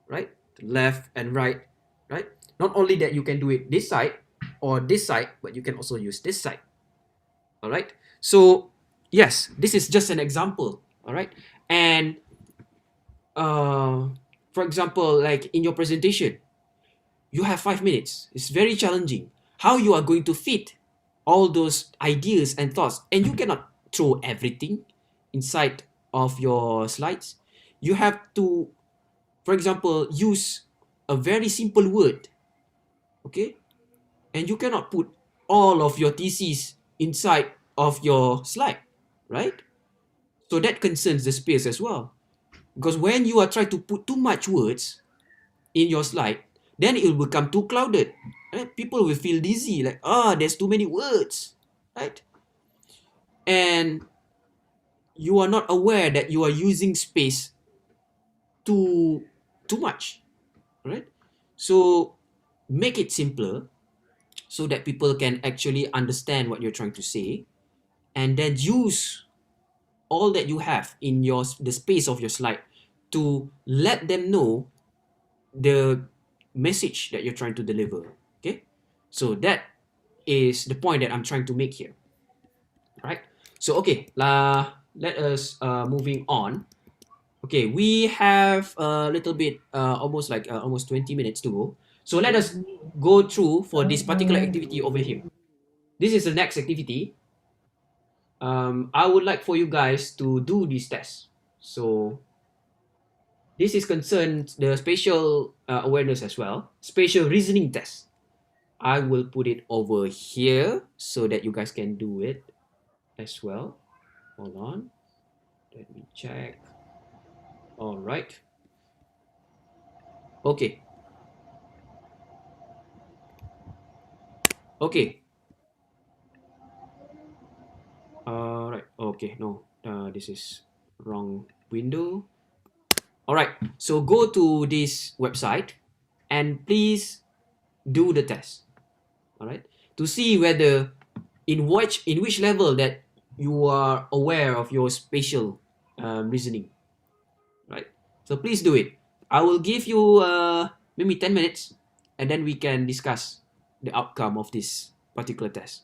right? Left and right, right? Not only that you can do it this side or this side, but you can also use this side. All right. So yes, this is just an example. All right. And for example, like in your presentation, you have 5 minutes. It's very challenging. How you are going to fit all those ideas and thoughts, and you cannot throw everything inside of your slides. You have to, for example, use a very simple word, okay? And you cannot put all of your theses inside of your slide, right? So that concerns the space as well. Because when you are trying to put too much words in your slide, then it will become too clouded. Right? People will feel dizzy, like, there's too many words, right? And you are not aware that you are using space too much, right? So make it simpler so that people can actually understand what you're trying to say, and then use all that you have in the space of your slide to let them know the message that you're trying to deliver. Okay, so that is the point that I'm trying to make here, right? So okay, let us moving on. Okay, we have a little bit, almost 20 minutes to go. So let us go through for this particular activity over here. This is the next activity. I would like for you guys to do this test. So this is concerned the spatial awareness as well, spatial reasoning test. I will put it over here so that you guys can do it as well. Hold on. Let me check. All right. Okay. Okay. All right. Okay. No, this is wrong window. All right. So go to this website and please do the test. All right. To see whether in which level that you are aware of your spatial reasoning, right? So please do it. I will give you maybe 10 minutes, and then we can discuss the outcome of this particular test.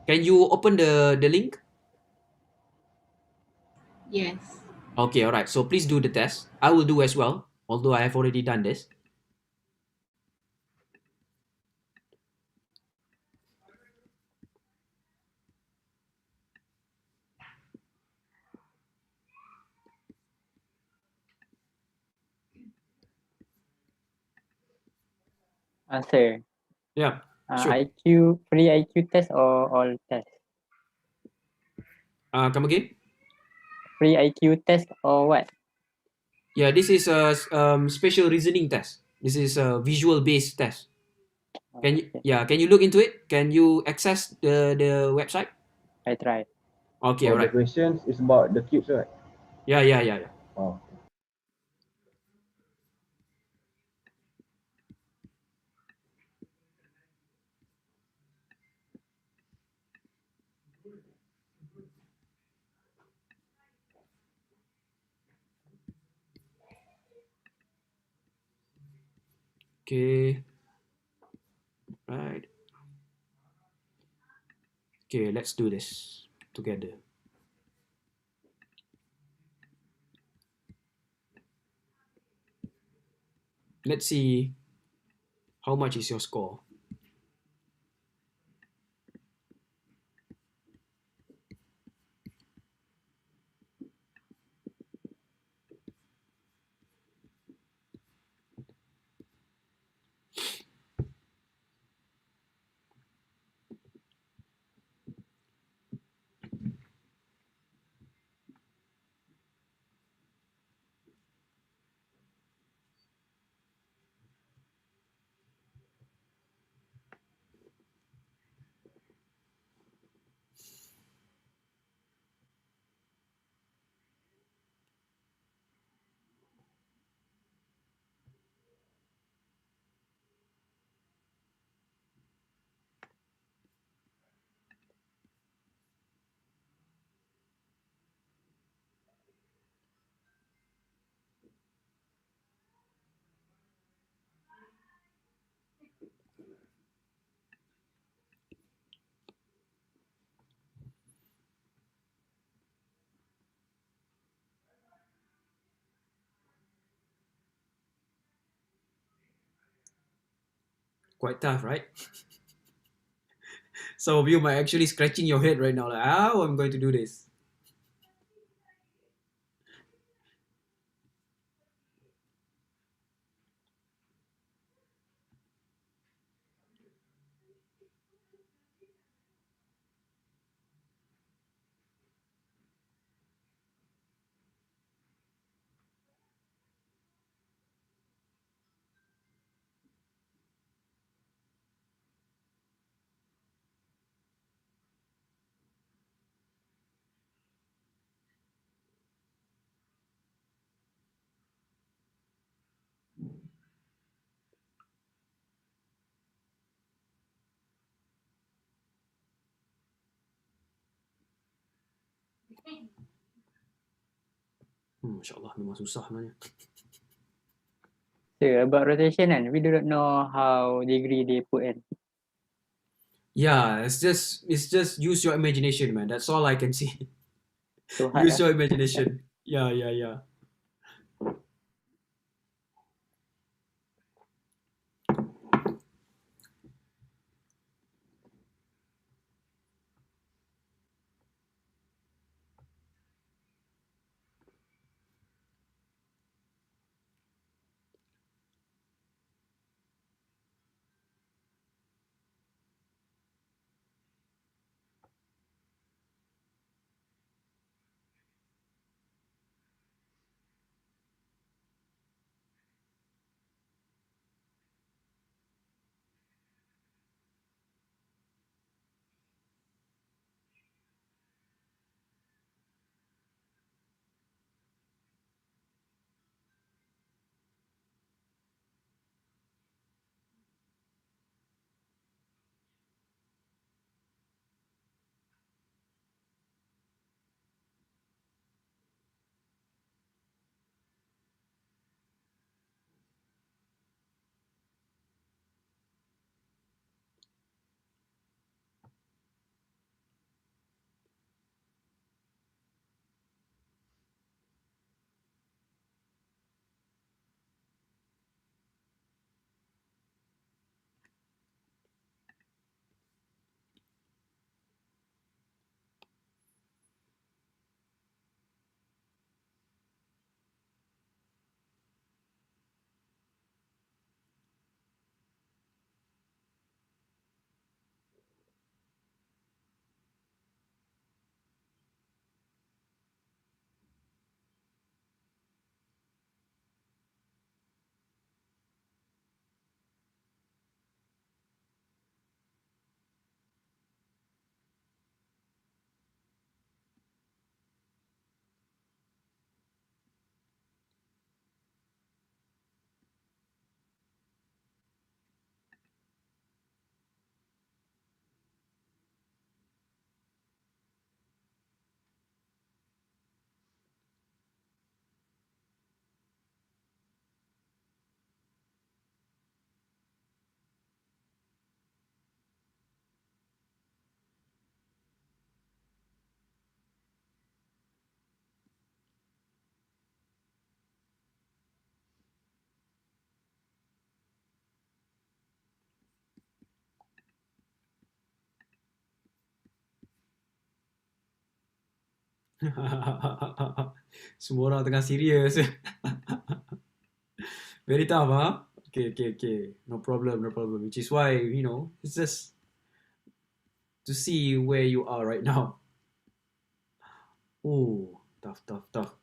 Can you open the link? Yes. Okay, all right. So please do the test. I will do as well, although I have already done this. Answer. Yeah, sure. IQ, free IQ test or all test? Come again? Free IQ test or what? Yeah, this is a spatial reasoning test. This is a visual based test. Can you can you look into it? Can you access the website? I try. Okay, all The right. questions is about the cubes, right? Yeah. Oh. Okay. Right. Okay, let's do this together. Let's see how much is your score. Quite tough, right? Some of you might actually scratching your head right now, like, how I'm going to do this. Masya Allah, memang susah sebenarnya. So about rotation kan, we do not know how degree they put in. Yeah, it's just use your imagination, man. That's all I can see. So hard, Use your imagination. Yeah. Semua orang tengah serius. Very tough, huh? Okay. No problem. Which is why, it's just to see where you are right now. Oh, tough.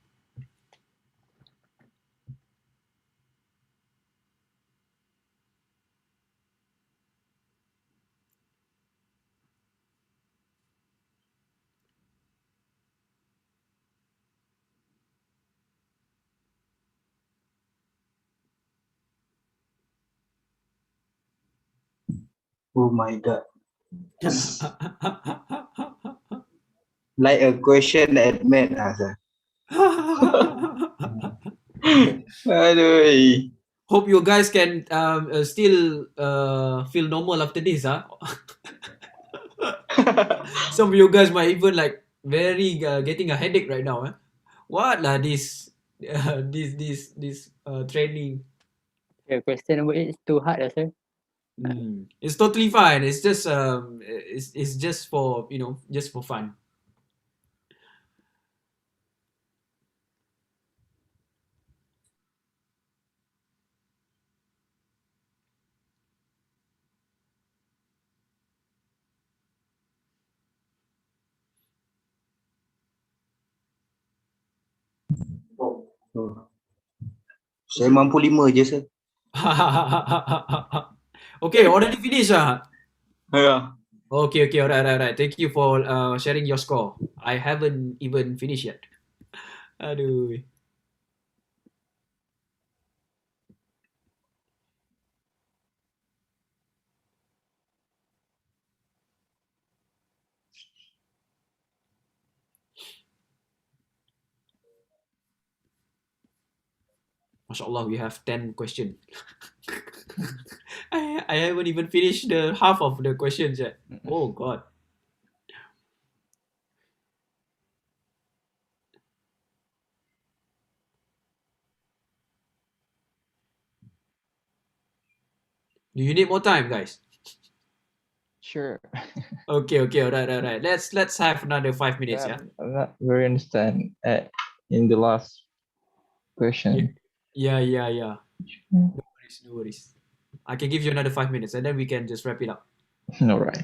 Oh my god. Like a question at math, sir. Aduh. Hope you guys can still feel normal after this, huh? Some of you guys might even like very getting a headache right now, huh? What lah this training? Yeah, question number 8 is too hard, sir. It's totally fine. It's just for just for fun. Saya mampu 5 je, sir. Okay, already finished, Yeah. Okay, alright. Thank you for sharing your score. I haven't even finished yet. Aduh. Masya Allah, we have 10 questions. I haven't even finished the half of the questions yet. Oh God. Do you need more time, guys? Sure. Okay, alright. Let's have another 5 minutes, yeah? I'm not very understand in the last question. Yeah. No worries. I can give you another 5 minutes and then we can just wrap it up. All right.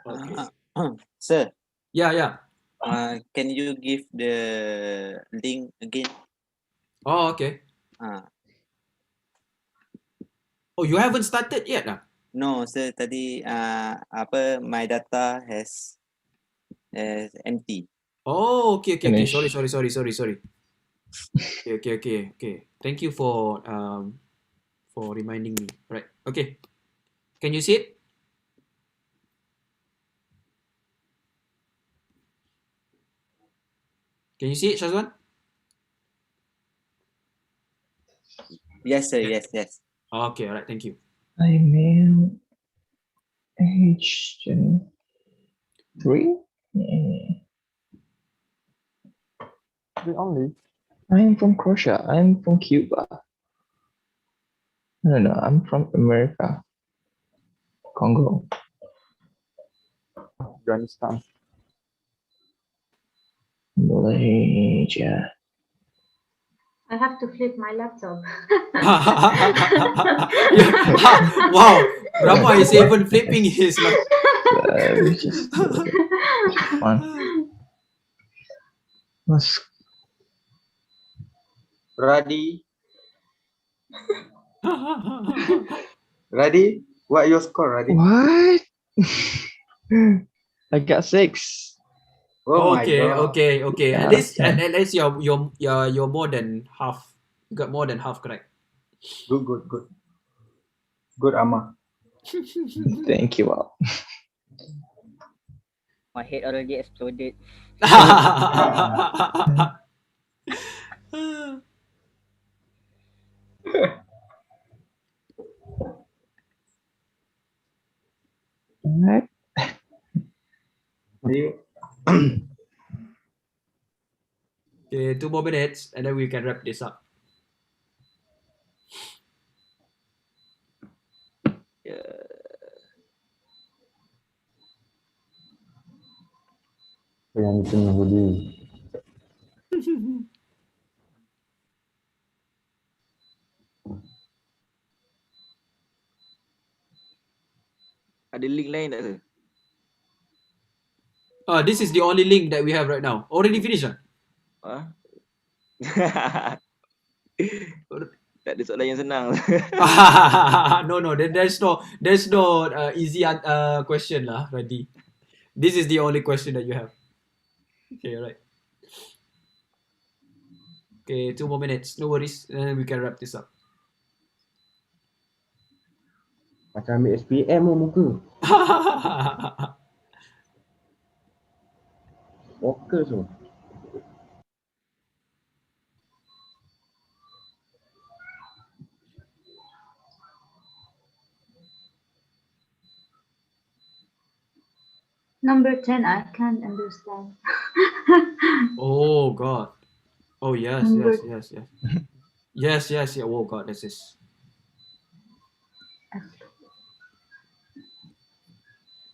Okay. Sir. Yeah. Can you give the link again? Oh, okay. Oh, you haven't started yet, lah? No, sir. Tadi my data has empty. Oh, okay. Finish. Sorry. Okay. Thank you for reminding me. Right. Okay. Can you see it? Can you see it, Shazwan? Yes, sir. Yes. Okay, alright. Thank you. Email age 3. The only. I'm from Croatia. I'm from Cuba. No, I'm from America. Congo. Afghanistan. Malaysia. I have to flip my laptop. Wow, Brahma is even flipping his Ready? Ready? What your score, Ready? What? I got 6. Oh my God. Okay. At least you're more than half. You got more than half correct. Good, Amma. Thank you all. My head already exploded. Alright. Okay, 2 more minutes and then we can wrap this up. Yang tengah budi. Ada link lain tak, sir? This is the only link that we have right now. Already finished, Tak ada soalan yang senang. No, there's no easy question lah, Randy. This is the only question that you have. Okay, right. Okay, 2 more minutes. No worries. And then we can wrap this up. Macam ambil SPM muka. Fokus tu. Number 10, I can't understand. Oh God. Oh yes. Yes. Oh God, this is.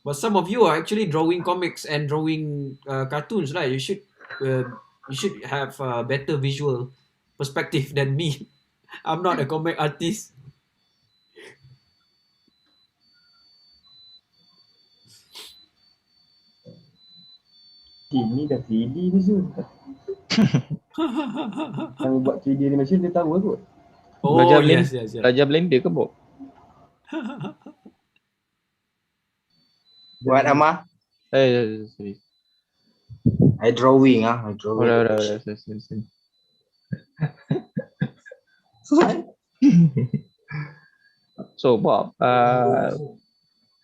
But some of you are actually drawing comics and drawing cartoons, right? You should have a better visual perspective than me. I'm not a comic artist. Ini dah 3D ni Zul. Yang buat 3D animation dia tahu kot. Oh, yes. Belajar Blender ke, Bob? What, Amar? Sorry. I drawing. I drawing. Sorry. So, Bob,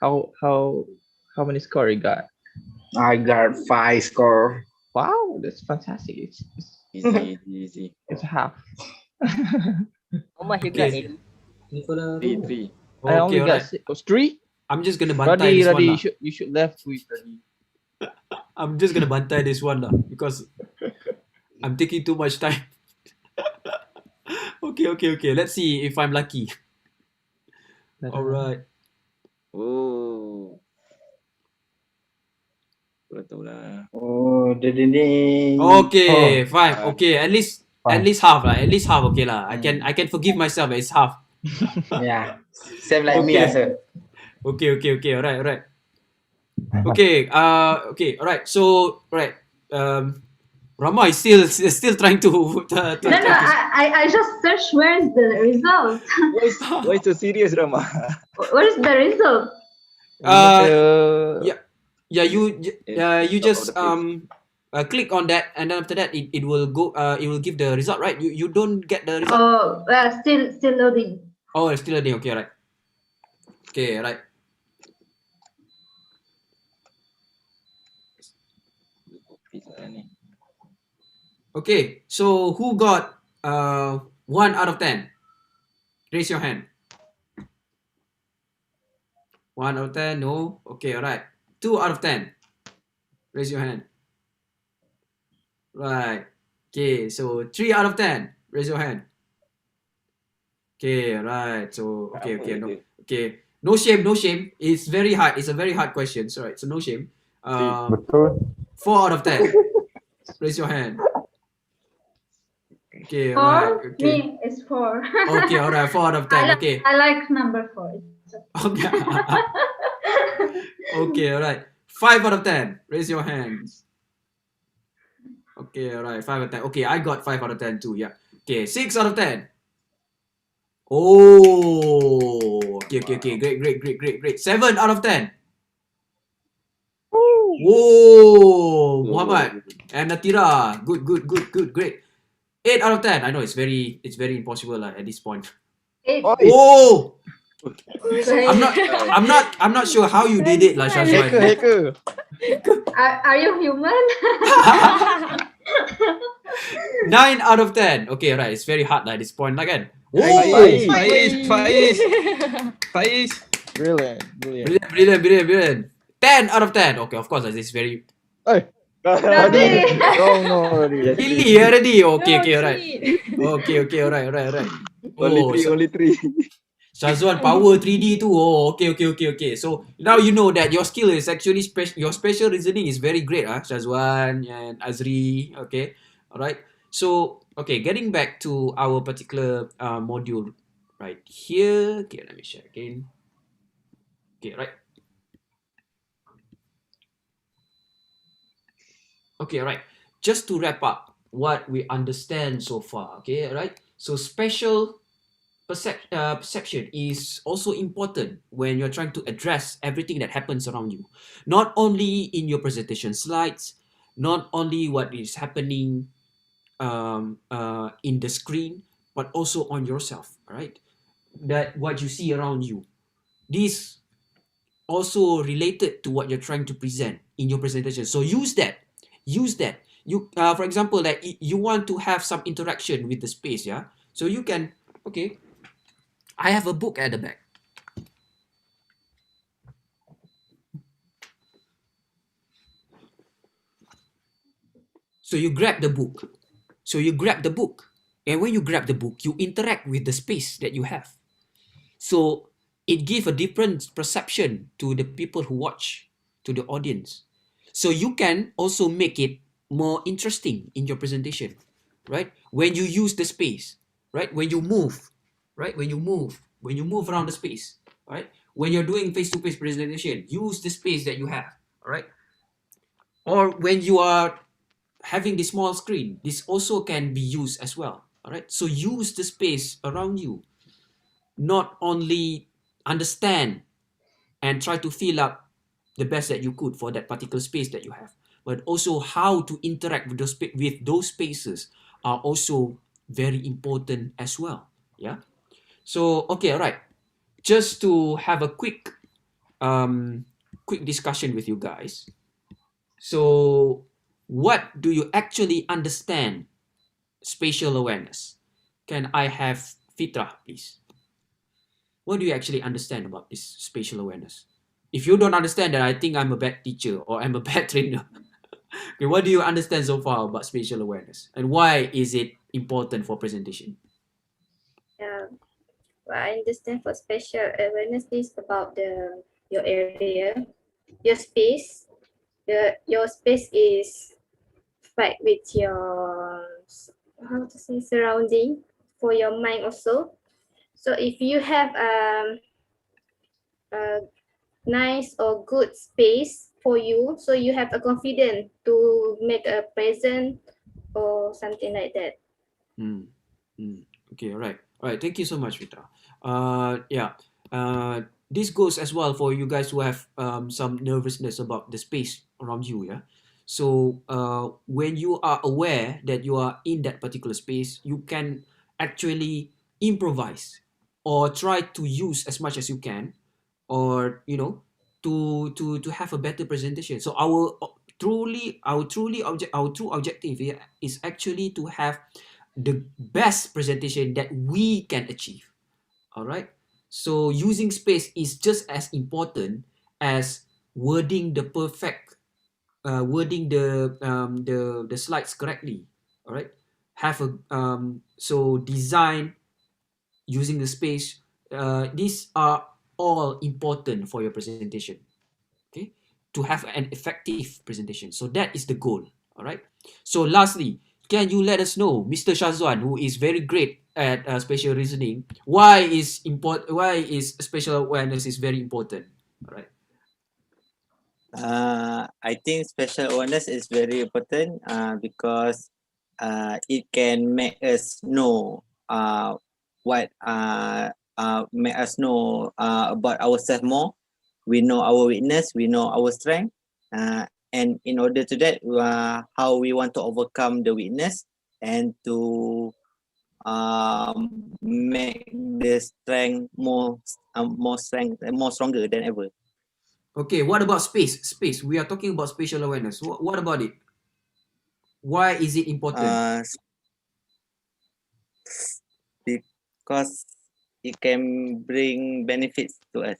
how many score you got? I got 5 score. Wow, that's fantastic. It's Easy. It's half. How much you got? 3. I only got 3. I'm just gonna bantai this one lah. You should left with Radhi. I'm just gonna bantai this one lah because I'm taking too much time. Okay. Let's see if I'm lucky. All right. Oh. Betul lah. Oh, the Okay, fine. Okay, at least half lah. At least half. Okay lah. I can forgive myself. It's half. Yeah. Same like me, sir. Okay. Alright. Okay. Alright. So, right. Rama is still trying to. I just searched where is the result. Why so serious, Rama? Where is the result? Yeah. You just click on that, and then after that it will go. It will give the result, right? You don't get the result. Oh, still loading. Oh, it's still loading. Okay, right. Okay, right. Okay, so who got 1 out of 10? Raise your hand. 1 out of 10, no. Okay, alright. 2 out of 10. Raise your hand. Right. Okay, so 3 out of 10. Raise your hand. Okay, right. So no. Okay. No shame. It's very hard. It's a very hard question. So right. So no shame. 4 out of 10. Raise your hand. Okay, 4? right. Okay. Me is 4. Okay, alright. 4 out of 10. Okay. I like number 4. Okay. Okay, alright. 5 out of 10. Raise your hands. Okay, alright. 5 out of 10. Okay, I got 5 out of 10 too. Yeah. Okay, 6 out of 10. Oh. Okay. Great. 7 out of 10. Whoa, Muhammad and Natira. Good. Great. 8 out of 10. I know it's very impossible at this point. 8. Oh. I'm not sure how you did it, like Hacker. Are you human? 9 out of 10. Okay, right. It's very hard at this point again. Faiz. Brilliant. 10 out of 10. Okay, of course, this is very. No. Really already. Okay, alright. Okay, alright. Only three. Shazwan power 3D too. Oh, okay. So now you know that your skill is actually your special reasoning is very great, Shazwan and Azri. Okay, alright. So getting back to our particular module right here. Okay, let me share again. Okay, right. Okay, right. Just to wrap up what we understand so far. Okay, right. So special perception is also important when you're trying to address everything that happens around you. Not only in your presentation slides, not only what is happening in the screen, but also on yourself, right? That what you see around you. This also related to what you're trying to present in your presentation. So use that. You, for example, like you want to have some interaction with the space, yeah? So you can, okay, I have a book at the back. So you grab the book. And when you grab the book, you interact with the space that you have. So it gives a different perception to the people who watch to the audience. So you can also make it more interesting in your presentation, right? When you use the space, right? When you move, right? When you move around the space, right? When you're doing face-to-face presentation, use the space that you have, all right? Or when you are having the small screen, this also can be used as well, all right? So use the space around you, not only understand and try to fill up the best that you could for that particular space that you have, but also how to interact with those spaces are also very important as well. Yeah. So okay, all right. Just to have a quick discussion with you guys. So what do you actually understand spatial awareness? Can I have Fitra, please? What do you actually understand about this spatial awareness? If you don't understand that, I think I'm a bad teacher or I'm a bad trainer. Okay, what do you understand so far about spatial awareness and why is it important for presentation? What I understand for spatial awareness is about your area, your space. Your space is right with your surrounding for your mind also. So if you have a nice or good space for you, so you have a confidence to make a present or something like that. Okay, all right. Thank you so much, Vitra. Yeah. This goes as well for you guys who have some nervousness about the space around you. Yeah. So when you are aware that you are in that particular space, you can actually improvise or try to use as much as you can, or to have a better presentation. So our true objective here is actually to have the best presentation that we can achieve. All right. So using space is just as important as wording the perfect wording the slides correctly. All right. Have a so design using the space. These are all important for your presentation. Okay, to have an effective presentation. So that is the goal. All right. So lastly, can you let us know, Mr. Shazwan, who is very great at spatial reasoning, why is spatial awareness is very important? All right. I think spatial awareness is very important because it can make us know make us know about ourselves more. We know our weakness, we know our strength, and in order to that, how we want to overcome the weakness and to make the strength more stronger than ever. Okay, what about space? Space. We are talking about spatial awareness. What about it? Why is it important? Because it can bring benefits to us.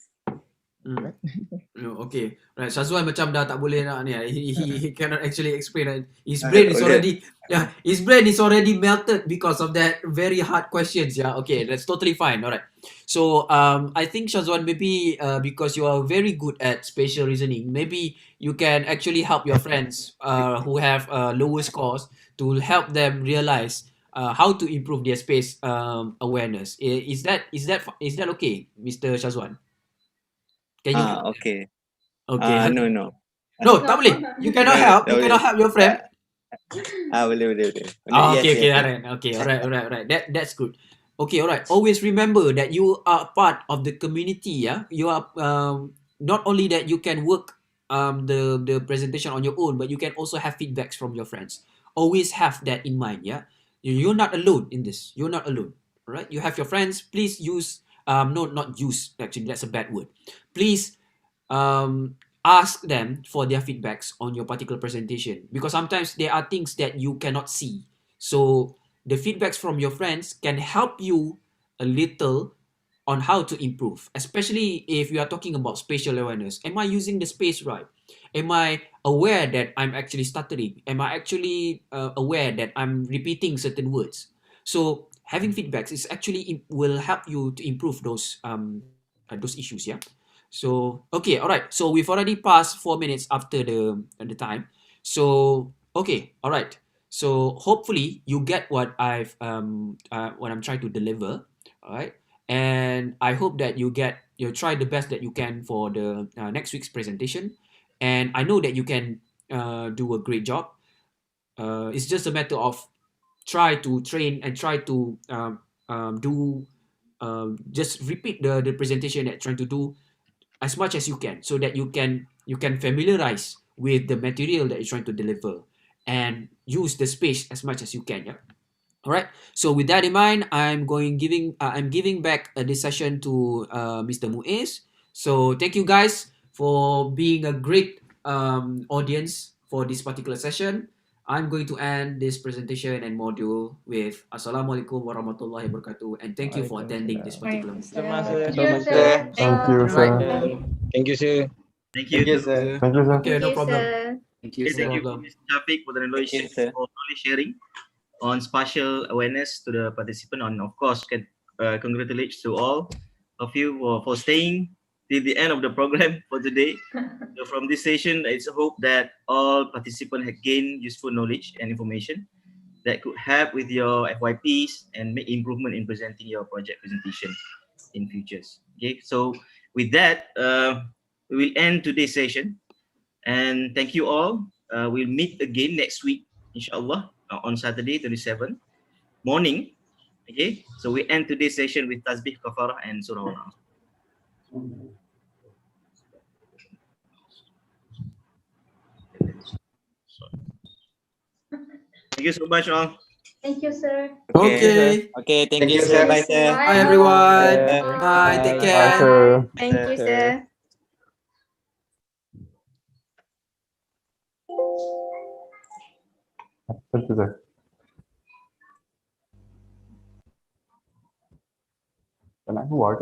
Okay, right. Shazwan macam dah tak boleh nak ni. He cannot actually explain. His brain is already his brain is already melted because of that very hard questions. Yeah, okay, that's totally fine. All right. So I think Shazwan, maybe because you are very good at spatial reasoning, maybe you can actually help your friends who have lower scores to help them realize how to improve their space awareness. Is that okay, Mr. Shazwan? Can you help? Okay. Okay. No. No, tak boleh. You cannot help. You cannot help your friend. Boleh. Okay, Yes. Aren. Okay, alright. That's good. Okay, alright. Always remember that you are part of the community. Yeah, you are not only that you can work the presentation on your own, but you can also have feedbacks from your friends. Always have that in mind. Yeah, you're not alone in this. You're not alone. Right? You have your friends. Please use no, not use. Actually, that's a bad word. Please ask them for their feedbacks on your particular presentation, because sometimes there are things that you cannot see. So the feedbacks from your friends can help you a little on how to improve, especially if you are talking about spatial awareness. Am I using the space right? Am I aware that I'm actually stuttering? Am I actually aware that I'm repeating certain words? So having feedbacks is actually will help you to improve those issues. Yeah. So okay, all right. So we've already passed 4 minutes after the time. So okay, all right. So hopefully you get what I'm trying to deliver, all right. And I hope that you try the best that you can for the next week's presentation. And I know that you can do a great job. It's just a matter of try to train and try to do just repeat the presentation that you're trying to do as much as you can, so that you can familiarize with the material that you're trying to deliver and use the space as much as you can. Yeah. All right. So with that in mind, I'm giving back this session to Mr. Muiz. So thank you guys for being a great audience for this particular session. I'm going to end this presentation and module with Assalamualaikum warahmatullahi wabarakatuh, and thank you for attending this particular module. Thank you, sir. Thank you, sir. Thank you, sir. Thank you, sir. Thank you, sir. Okay, no Thank you, problem. sir. Thank you, No sir. Thank you, problem. Mr. Shafiq, for the knowledge, Thank you, sir. for knowledge sharing on spatial awareness to the participant. And of course, can congratulate to all of you for staying till the end of the program for today. So from this session, it's a hope that all participants have gained useful knowledge and information that could help with your FYPs and make improvement in presenting your project presentation in futures. Okay, so with that, we will end today's session. And thank you all. We'll meet again next week, inshallah, on Saturday, 27 morning. Okay, so we end today's session with Tasbih, Kafarah, and Surah Al-Asr. Thank you so much, all. Thank you, sir. Okay. Okay, thank you, sir. Bye, sir. Bye everyone. Bye. Bye. Take Bye, care. sir. Thank you, sir. Thank you, sir. Can I go water?